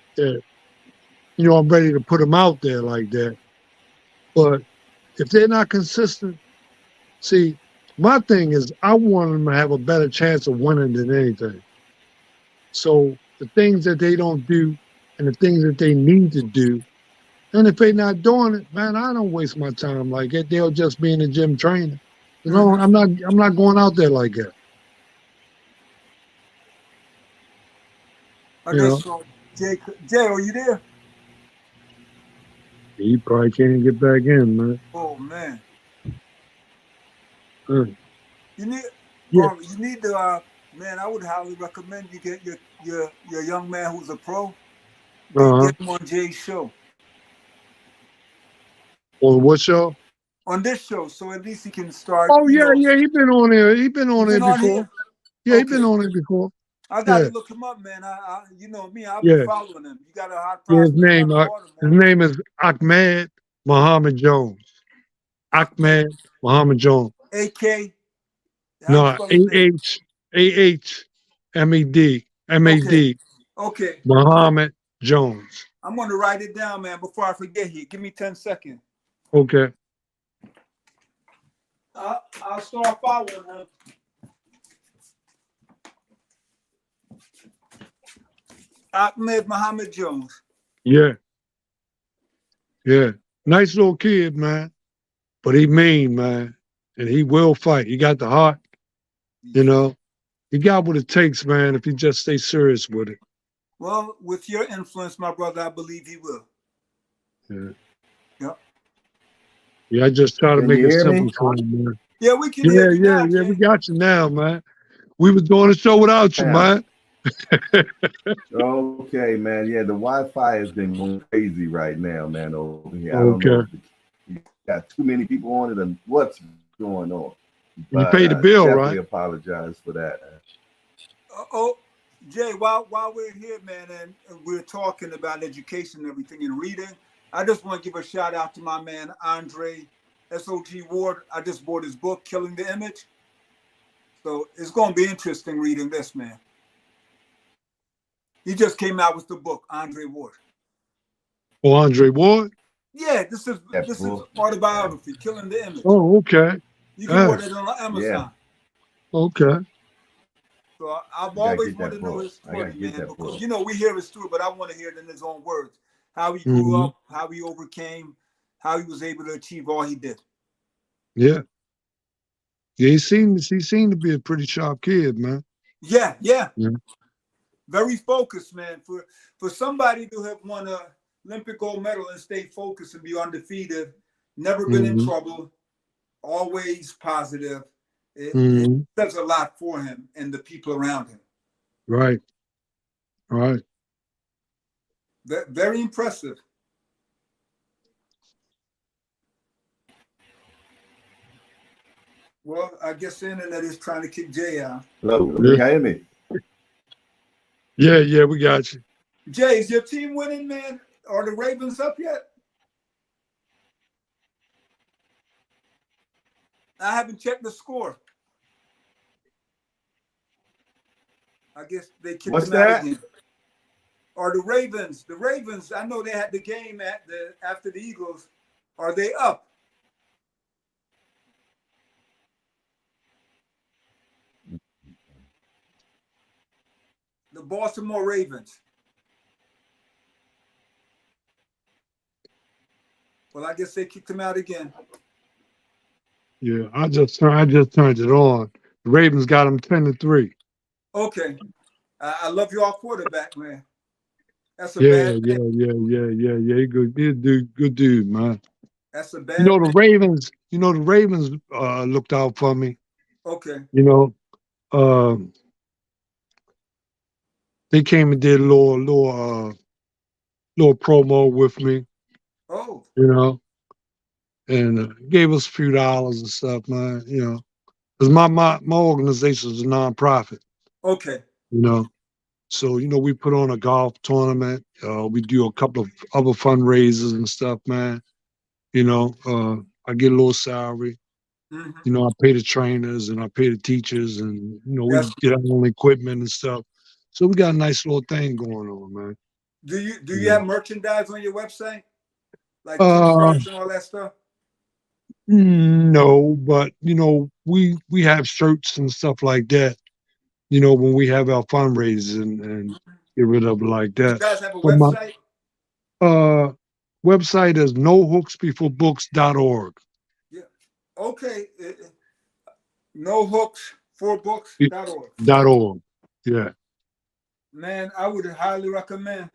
you know, I'm ready to put them out there like that. But if they're not consistent, see, my thing is I want them to have a better chance of winning than anything. So the things that they don't do and the things that they need to do, and if they're not doing it, man, I don't waste my time like that. They'll just be in the gym training. You know, I'm not going out there like that. I You guess know, so. Jay, are you there? he probably can't get back in, man. Oh man, Mm. you need, Yeah. you need to, man. I would highly recommend you get your young man who's a pro. Uh-huh. Get him on Jay's show. On what show? On this show, so at least he can start. Oh You yeah, know, yeah. He been on there. He been on he's there been on before. here. Yeah, he Okay. been on it before. I gotta Yeah, look him up, man. You know me, I'll be yeah. following him. You got a hot Yeah, prospect out of his Baltimore. name is Ahmed Muhammad Jones. Okay. Ahmed Muhammad Jones. AK. How do you No, spell his name? AHMED Okay. Muhammad Jones. I'm gonna write it down, man, before I forget here. Give me 10 seconds. Okay. I'll start following him. Ahmed Muhammad Jones. Yeah. Yeah. Nice little kid, man. But he mean, man. And he will fight. He got the heart. You know. He got what it takes, man, if he just stay serious with it. Well, with your influence, my brother, I believe he will. Yeah. Yep. Yeah, I just try to Can make you it hear simple me? for him, man. Yeah, we can Yeah, hear you now, yeah, Jay. we got you now, man. We was doing a show without you, Yeah. man. Okay, man. Yeah, the Wi-Fi has been going crazy right now, man, over here. I don't Okay. know if you got too many people on it and what's going on. You But paid the I bill, definitely right? apologize for that. Jay, while we're here, man, and we're talking about education and everything and reading, I just want to give a shout out to my man Andre SOG Ward. I just bought his book, Killing the Image. So it's going to be interesting reading this, man. He just came out with the book, Andre Ward. Oh, Andre Ward? Yeah, this is autobiography, Killing the Image. Oh, okay. You can order it on Amazon. Yeah. Okay. So I've always wanted to know his story, man, because you know we hear his story, but I want to hear it in his own words. How he grew up, how he overcame, how he was able to achieve all he did. Yeah. Yeah, he seemed to be a pretty sharp kid, man. Yeah. Very focused, man. For somebody to have won a Olympic gold medal and stay focused and be undefeated, never been in trouble, always positive. It does a lot for him and the people around him. Right. Very impressive. Well, I guess the internet is trying to kick Jay out. Hello, can you hear me? Yeah, we got you. Jay, is your team winning, man? Are the Ravens up yet? I haven't checked the score. I guess they kicked What's them out that? again. Are the Ravens, I know they had the game after the Eagles. Are they up? The Baltimore Ravens. Well, I guess they kicked him out again. Yeah, I just turned it on. The Ravens got them 10-3. Okay. I love your quarterback, man. That's a Yeah. bad thing. He good dude, man. That's a bad You know the thing. Ravens looked out for me. Okay. You know, they came and did a little promo with me. Oh. You know, and gave us a few dollars and stuff, man. You know, because my organization is a nonprofit. Okay. You know, so you know we put on a golf tournament. We do a couple of other fundraisers and stuff, man. You know, I get a little salary. You know, I pay the trainers and I pay the teachers, and you know we get our own equipment and stuff. So we got a nice little thing going on, man. Do you have merchandise on your website? Like Uh, t-shirts and all that stuff? no, but you know, we have shirts and stuff like that. You know, when we have our fundraisers and get rid of it like You that. guys have a But my website? website is nohooksbeforebooks.org. Yeah. Okay. nohooksforbooks.org. .org. Yeah. Man, I would highly recommend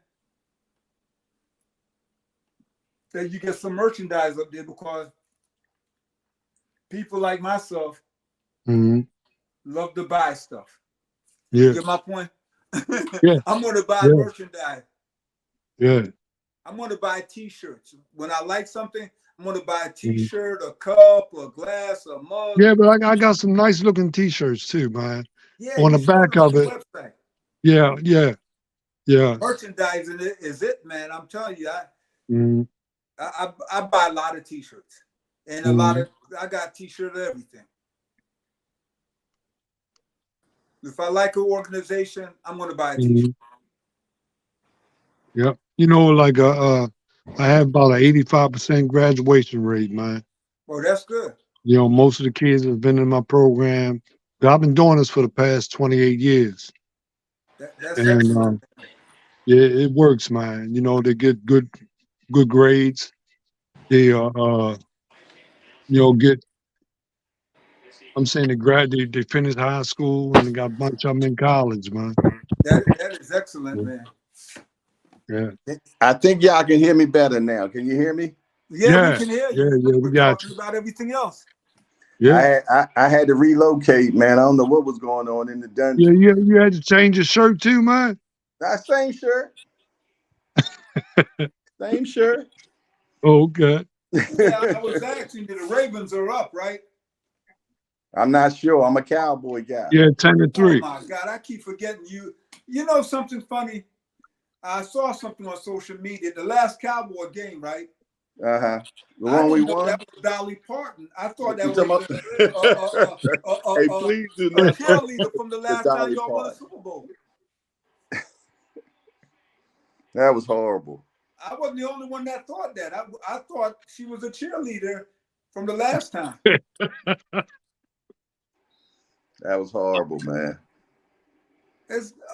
that you get some merchandise up there, because people like myself love to buy stuff. Yeah. You get my point? Yeah. I'm going to buy Yeah. merchandise. Yeah. I'm going to buy t-shirts. When I like something, I'm going to buy a t-shirt, a cup, a glass, a mug. Yeah, but I got some nice looking t-shirts too, man. Yeah, On the you showed back them on of your it. website. Yeah. Merchandising is it, man. I'm telling you, Mhm. I buy a lot of t-shirts, and a lot of I got t-shirts of everything. If I like an organization, I'm going to buy a t-shirt. Yeah. You know, like I have about an 85% graduation rate, man. Oh, that's good. You know, most of the kids have been in my program. I've been doing this for the past 28 years. That's And excellent. yeah, it works, man. You know, they get good grades. They you know, I'm saying they finish high school and they got a bunch of them in college, man. That is excellent, man. Yeah. I think y'all can hear me better now. Can you hear me? Yeah, we can hear you. Yeah, we We're got talking you. about everything else. Yeah. I had to relocate, man. I don't know what was going on in the dungeon. Yeah, you had to change your shirt too, man. Same shirt. Same shirt. Oh, okay. Yeah, I was asking you, the Ravens are up, right? I'm not sure. I'm a Cowboy guy. Yeah, Oh 10-3. my God, I keep forgetting you. You know something funny? I saw something on social media. The last Cowboy game, right? The I one we didn't know won. that was Dolly Parton. I thought that You was talking about? Hey, please do a not. cheerleader from the last time Dolly y'all won a Parton. Super Bowl. That was horrible. I wasn't the only one that thought that. I thought she was a cheerleader from the last time. That was horrible, man.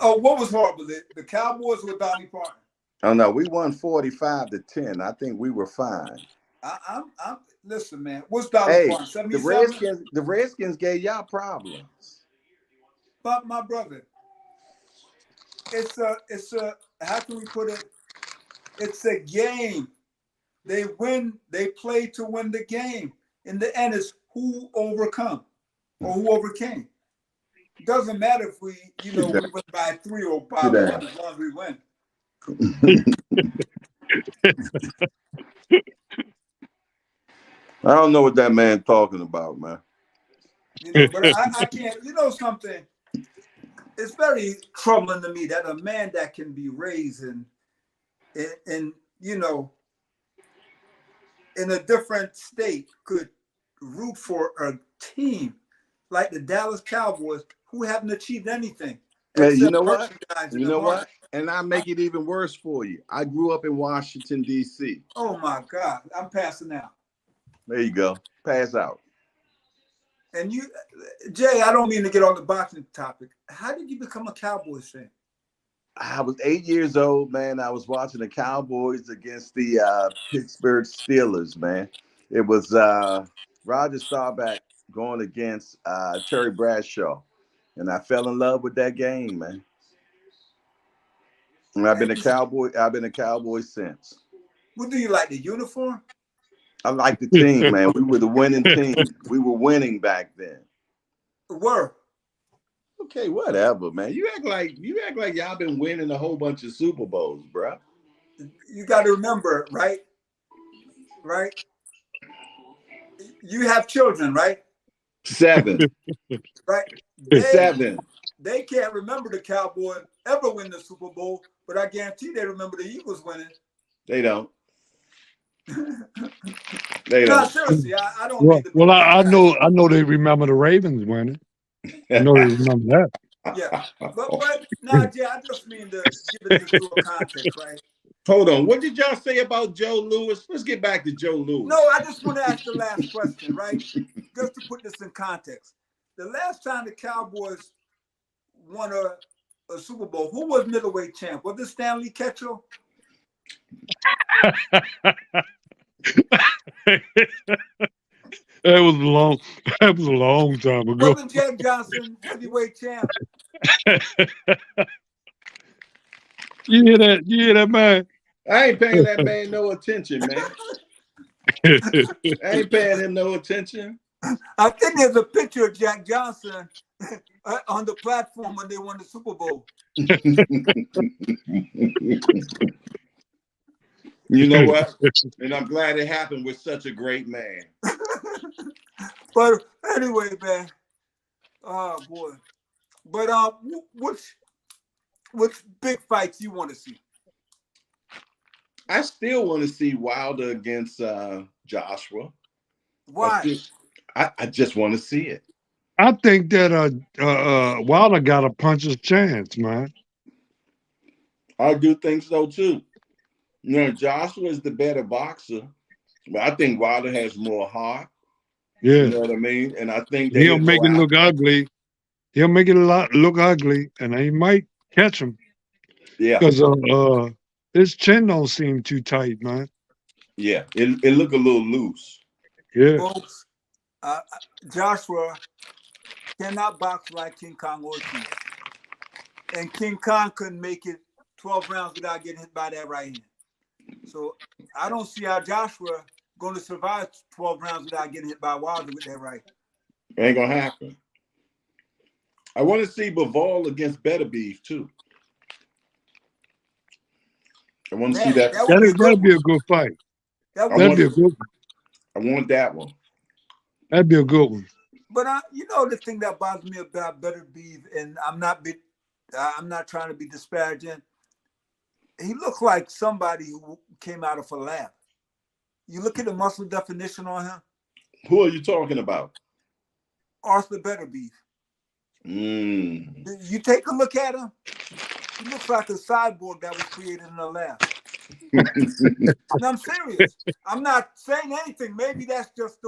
What was horrible? The Cowboys with Dolly Parton. Oh no, we won 45-10. I think we were fine. I'm listen, man. What's Dolly Parton? 77? The Redskins gave y'all problems. But my brother, it's a how can we put it? It's a game. They win, they play to win the game. In the end, it's who overcome or who overcame. It doesn't matter if we win by 3 or by 1 as long as we win. I don't know what that man talking about, man. But I can't. You know something? It's very troubling to me that a man that can be raised in in a different state could root for a team like the Dallas Cowboys who haven't achieved anything. Hey, you know what? You know what? And I make it even worse for you. I grew up in Washington, D.C. Oh my God, I'm passing out. There you go. Pass out. And you, Jay, I don't mean to get on the boxing topic. How did you become a Cowboys fan? I was 8 years old, man. I was watching the Cowboys against the Pittsburgh Steelers, man. It was Roger Staubach going against Terry Bradshaw. And I fell in love with that game, man. And I've been a Cowboy since. What do you like, the uniform? I like the team, man. We were the winning team. We were winning back then. Were. Okay, whatever, man. You act like y'all been winning a whole bunch of Super Bowls, bro. You got to remember, right? Right? You have children, right? 7. Right? 7. They can't remember the Cowboys ever win the Super Bowl, but I guarantee they remember the Eagles winning. They don't. No, seriously, I don't mean to. Well, I know they remember the Ravens winning. I know they remember that. Yeah, but now, Jay, I just mean to give it this little context, right? Hold on. What did y'all say about Joe Louis? Let's get back to Joe Louis. No, I just want to ask the last question, right? Just to put this in context. The last time the Cowboys won a Super Bowl, who was middleweight champ? Was it Stanley Ketchel? That was a long time ago. Wasn't Jack Johnson heavyweight champ? You hear that? You hear that, man? I ain't paying that man no attention, man. I ain't paying him no attention. I think there's a picture of Jack Johnson on the platform when they won the Super Bowl. You know what? And I'm glad it happened with such a great man. But anyway, man. Oh boy. But which big fights you want to see? I still want to see Wilder against Joshua. Why? I just want to see it. I think that Wilder got a puncher's chance, man. I do think so too. You know, Joshua is the better boxer, but I think Wilder has more heart. Yeah. You know what I mean? And I think he'll make it look ugly. He'll make it look ugly, and he might catch him. Yeah. Because his chin don't seem too tight, man. Yeah, it look a little loose. Yeah. Folks, Joshua cannot box like King Kong Ortiz. And King Kong couldn't make it 12 rounds without getting hit by that right hand. So I don't see how Joshua going to survive 12 rounds without getting hit by Wilder with that right. Ain't gonna happen. I want to see Bivol against Benavidez too. I want to see that. That'd be a good fight. That'd be a good one. I want that one. That'd be a good one. But you know the thing that bothers me about Benavidez, and I'm not trying to be disparaging. He looked like somebody who came out of a lab. You look at the muscle definition on him. Who are you talking about? Arthur Benavidez. You take a look at him. He looks like a cyborg that was created in a lab. And I'm serious. I'm not saying anything. Maybe that's just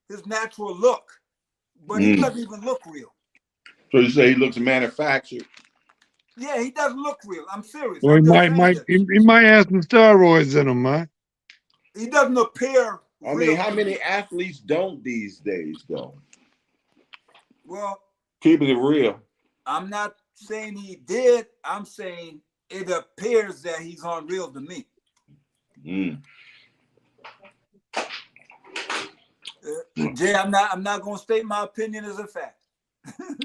his natural look, but he doesn't even look real. So you say he looks manufactured? Yeah, he doesn't look real. I'm serious. Well, he might have some steroids in him, man. He doesn't appear. I mean, how many athletes don't these days, though? Well, keeping it real. I'm not saying he did. I'm saying it appears that he's unreal to me. Jay, I'm not going to state my opinion as a fact.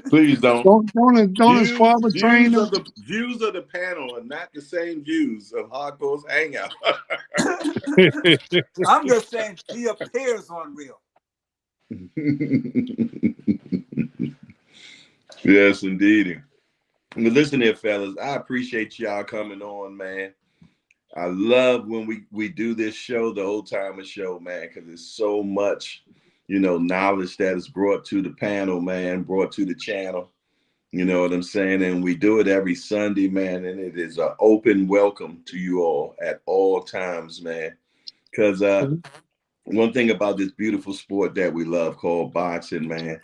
Please don't. Don't his father train him? The views of the panel are not the same views of Hardcore's Hangout. I'm just saying he appears unreal. Yes, indeed. But listen here, fellas, I appreciate y'all coming on, man. I love when we do this show, the Old Timer Show, man, because there's so much, knowledge that is brought to the panel, man, brought to the channel. You know what I'm saying? And we do it every Sunday, man, and it is an open welcome to you all at all times, man. Because one thing about this beautiful sport that we love called boxing, man,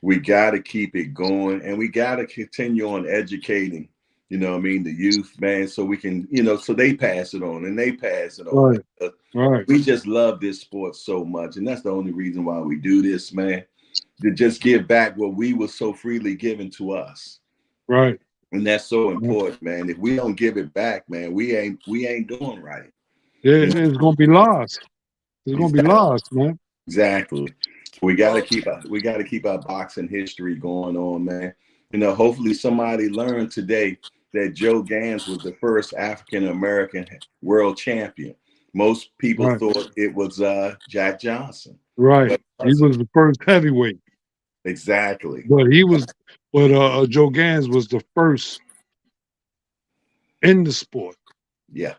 we got to keep it going, and we got to continue on educating, the youth, man, so we can, so they pass it on and they pass it on. Right. We just love this sport so much, and that's the only reason why we do this, man, to just give back what we were so freely given to us. Right. And that's so important, man. If we don't give it back, man, we ain't doing right. Yeah, it's gonna be lost. It's gonna be lost, man. Exactly. We gotta keep our boxing history going on, man. Hopefully somebody learned today that Joe Gans was the first African American world champion. Most people thought it was Jack Johnson. Right. He was the first heavyweight. Exactly. But Joe Gans was the first in the sport. Yeah.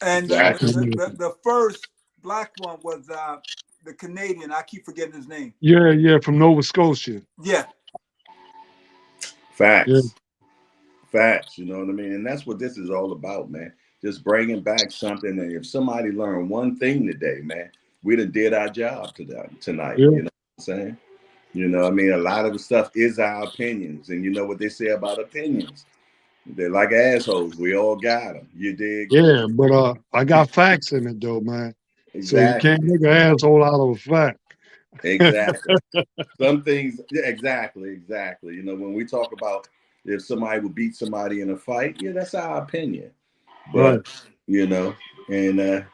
And the first black one was the Canadian. I keep forgetting his name. Yeah, from Nova Scotia. Yeah. Facts. Yeah. Facts, you know what I mean? And that's what this is all about, man. Just bringing back something. And if somebody learned one thing today, man, we done did our job tonight. Yeah. You know what I'm saying? You know, I mean, a lot of the stuff is our opinions. And you know what they say about opinions? They're like assholes. We all got them. You dig? Yeah, but I got facts in it though, man. So you Exactly. can't make an asshole out of a fact. Exactly. Some things, yeah, exactly. You know, when we talk about if somebody would beat somebody in a fight, yeah, that's our opinion. Right. But, you know, and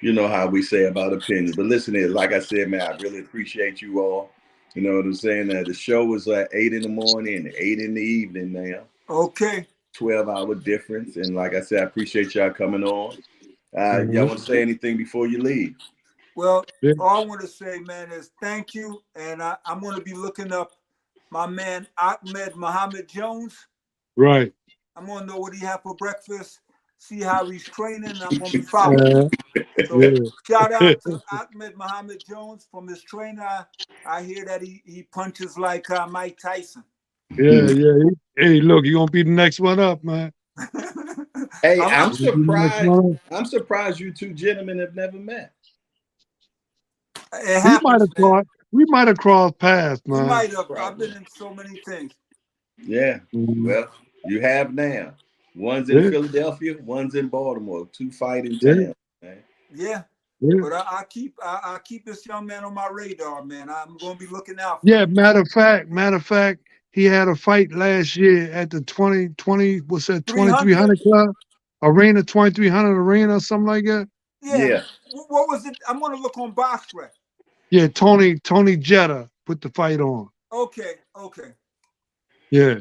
you know how we say about opinion. But listen, like I said, man, I really appreciate you all. You know what I'm saying? The show is at 8 in the morning, 8 in the evening now. Okay. 12-hour difference. And like I said, I appreciate y'all coming on. Y'all want to say anything before you leave? Well, Yeah. all I want to say, man, is thank you. And I'm going to be looking up my man Ahmed Muhammad Jones. Right. I'm going to know what he had for breakfast, see how he's training. And I'm going to be following. So Yeah. shout out to Ahmed Muhammad Jones from his trainer. I hear that he punches like Mike Tyson. Yeah. Hey, look, you gonna be the next one up, man. Hey, I'm I'm surprised. I'm surprised you two gentlemen have never met. It happens, We might have crossed paths, man. We might have. I've been in so many things. Yeah. Well, you have now. One's in Philadelphia, one's in Baltimore. 2 fighting towns, man. Yeah. But I keep this young man on my radar, man. I'm gonna be looking out for him. Matter of fact, he had a fight last year at the 2020, what's that, 2300 club? Arena, 2300 Arena, or something like that. Yeah. What was it? I'm gonna look on BoxRec. Yeah, Tony Jetta put the fight on. Okay. Yeah.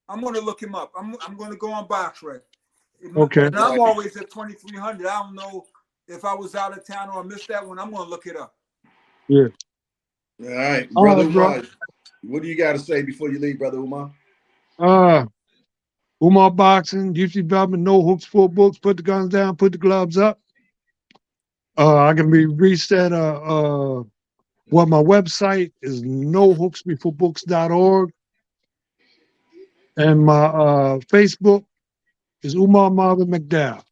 I'm gonna look him up. I'm gonna go on BoxRec. Okay. And I'm always at 2300. I don't know if I was out of town or I missed that one. I'm gonna look it up. Yeah. All right, brother Umar. What do you got to say before you leave, brother Umar? Umar Boxing, youth development, no hooks, full books, put the guns down, put the gloves up. I can be reached at my website is nohooksbeforebooks.org. And my Facebook is Umar Marvin McDowell.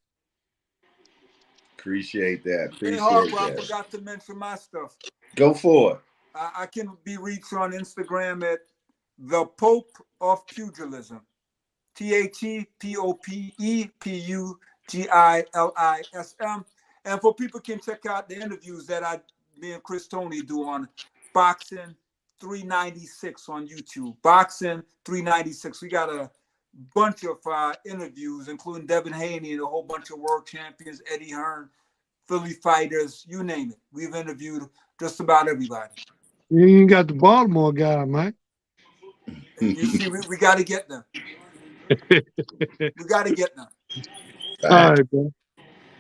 Appreciate that. Hey, Harper, I forgot to mention my stuff. Go for it. I can be reached on Instagram at the Pope of Pugilism. ThePopePugilism. And for people can check out the interviews that me and Chris Tony do on Boxing 396 on YouTube. Boxing 396. We got a bunch of interviews, including Devin Haney and a whole bunch of world champions, Eddie Hearn, Philly fighters, you name it. We've interviewed just about everybody. You ain't got the Baltimore guy, man. You see, we got to get them. We got to get them. All right, bro.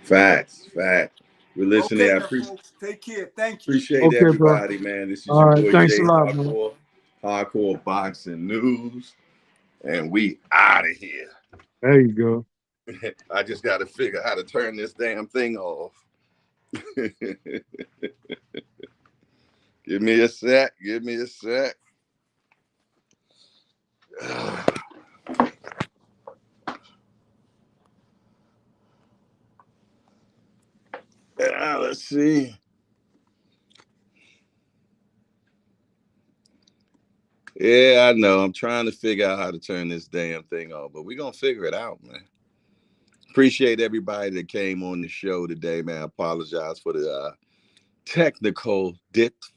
Facts. We're listening. Okay, folks. Take care. Thank you. Appreciate everybody, bro. Man. This is all your boy thanks Jay, a lot, Hardcore Boxing News. And we out of here. There you go. I just got to figure how to turn this damn thing off. Give me a sec. Let's see. Yeah, I know. I'm trying to figure out how to turn this damn thing off, but we're going to figure it out, man. Appreciate everybody that came on the show today, man. I apologize for the technical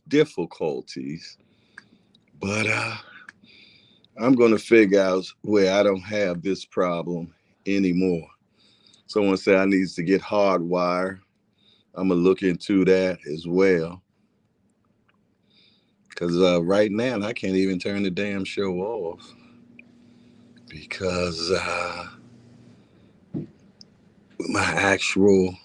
difficulties, but I'm going to figure out where I don't have this problem anymore. Someone said I need to get hardwired. I'm going to look into that as well. Because right now, I can't even turn the damn show off. Because my actual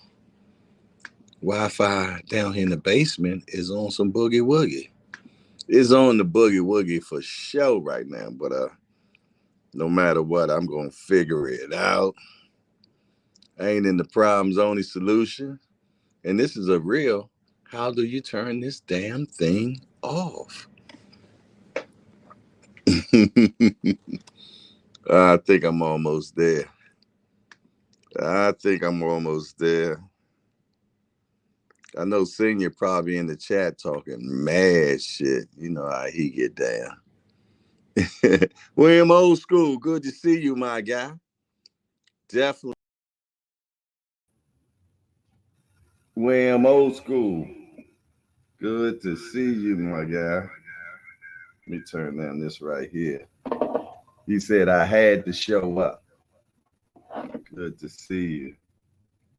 Wi-Fi down here in the basement is on some boogie woogie. It's on the boogie woogie for sure right now. But no matter what, I'm going to figure it out. I ain't in the problems, only solution. And this is a real, how do you turn this damn thing off? I think I'm almost there. I think I'm almost there. I know Senior probably in the chat talking mad shit. You know how he get down. William Old School, good to see you, my guy. Definitely. William Old School, good to see you, my guy. Let me turn down this right here. He said I had to show up. Good to see you.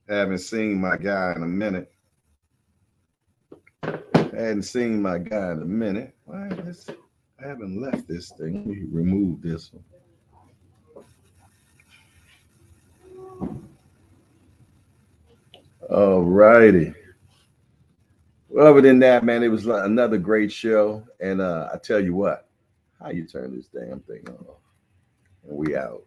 Haven't seen my guy in a minute. Hadn't seen my guy in a minute. Why is this? I haven't left this thing. Let me remove this one. All righty. Well, other than that, man, it was another great show. And I tell you what, how you turn this damn thing off? And we out.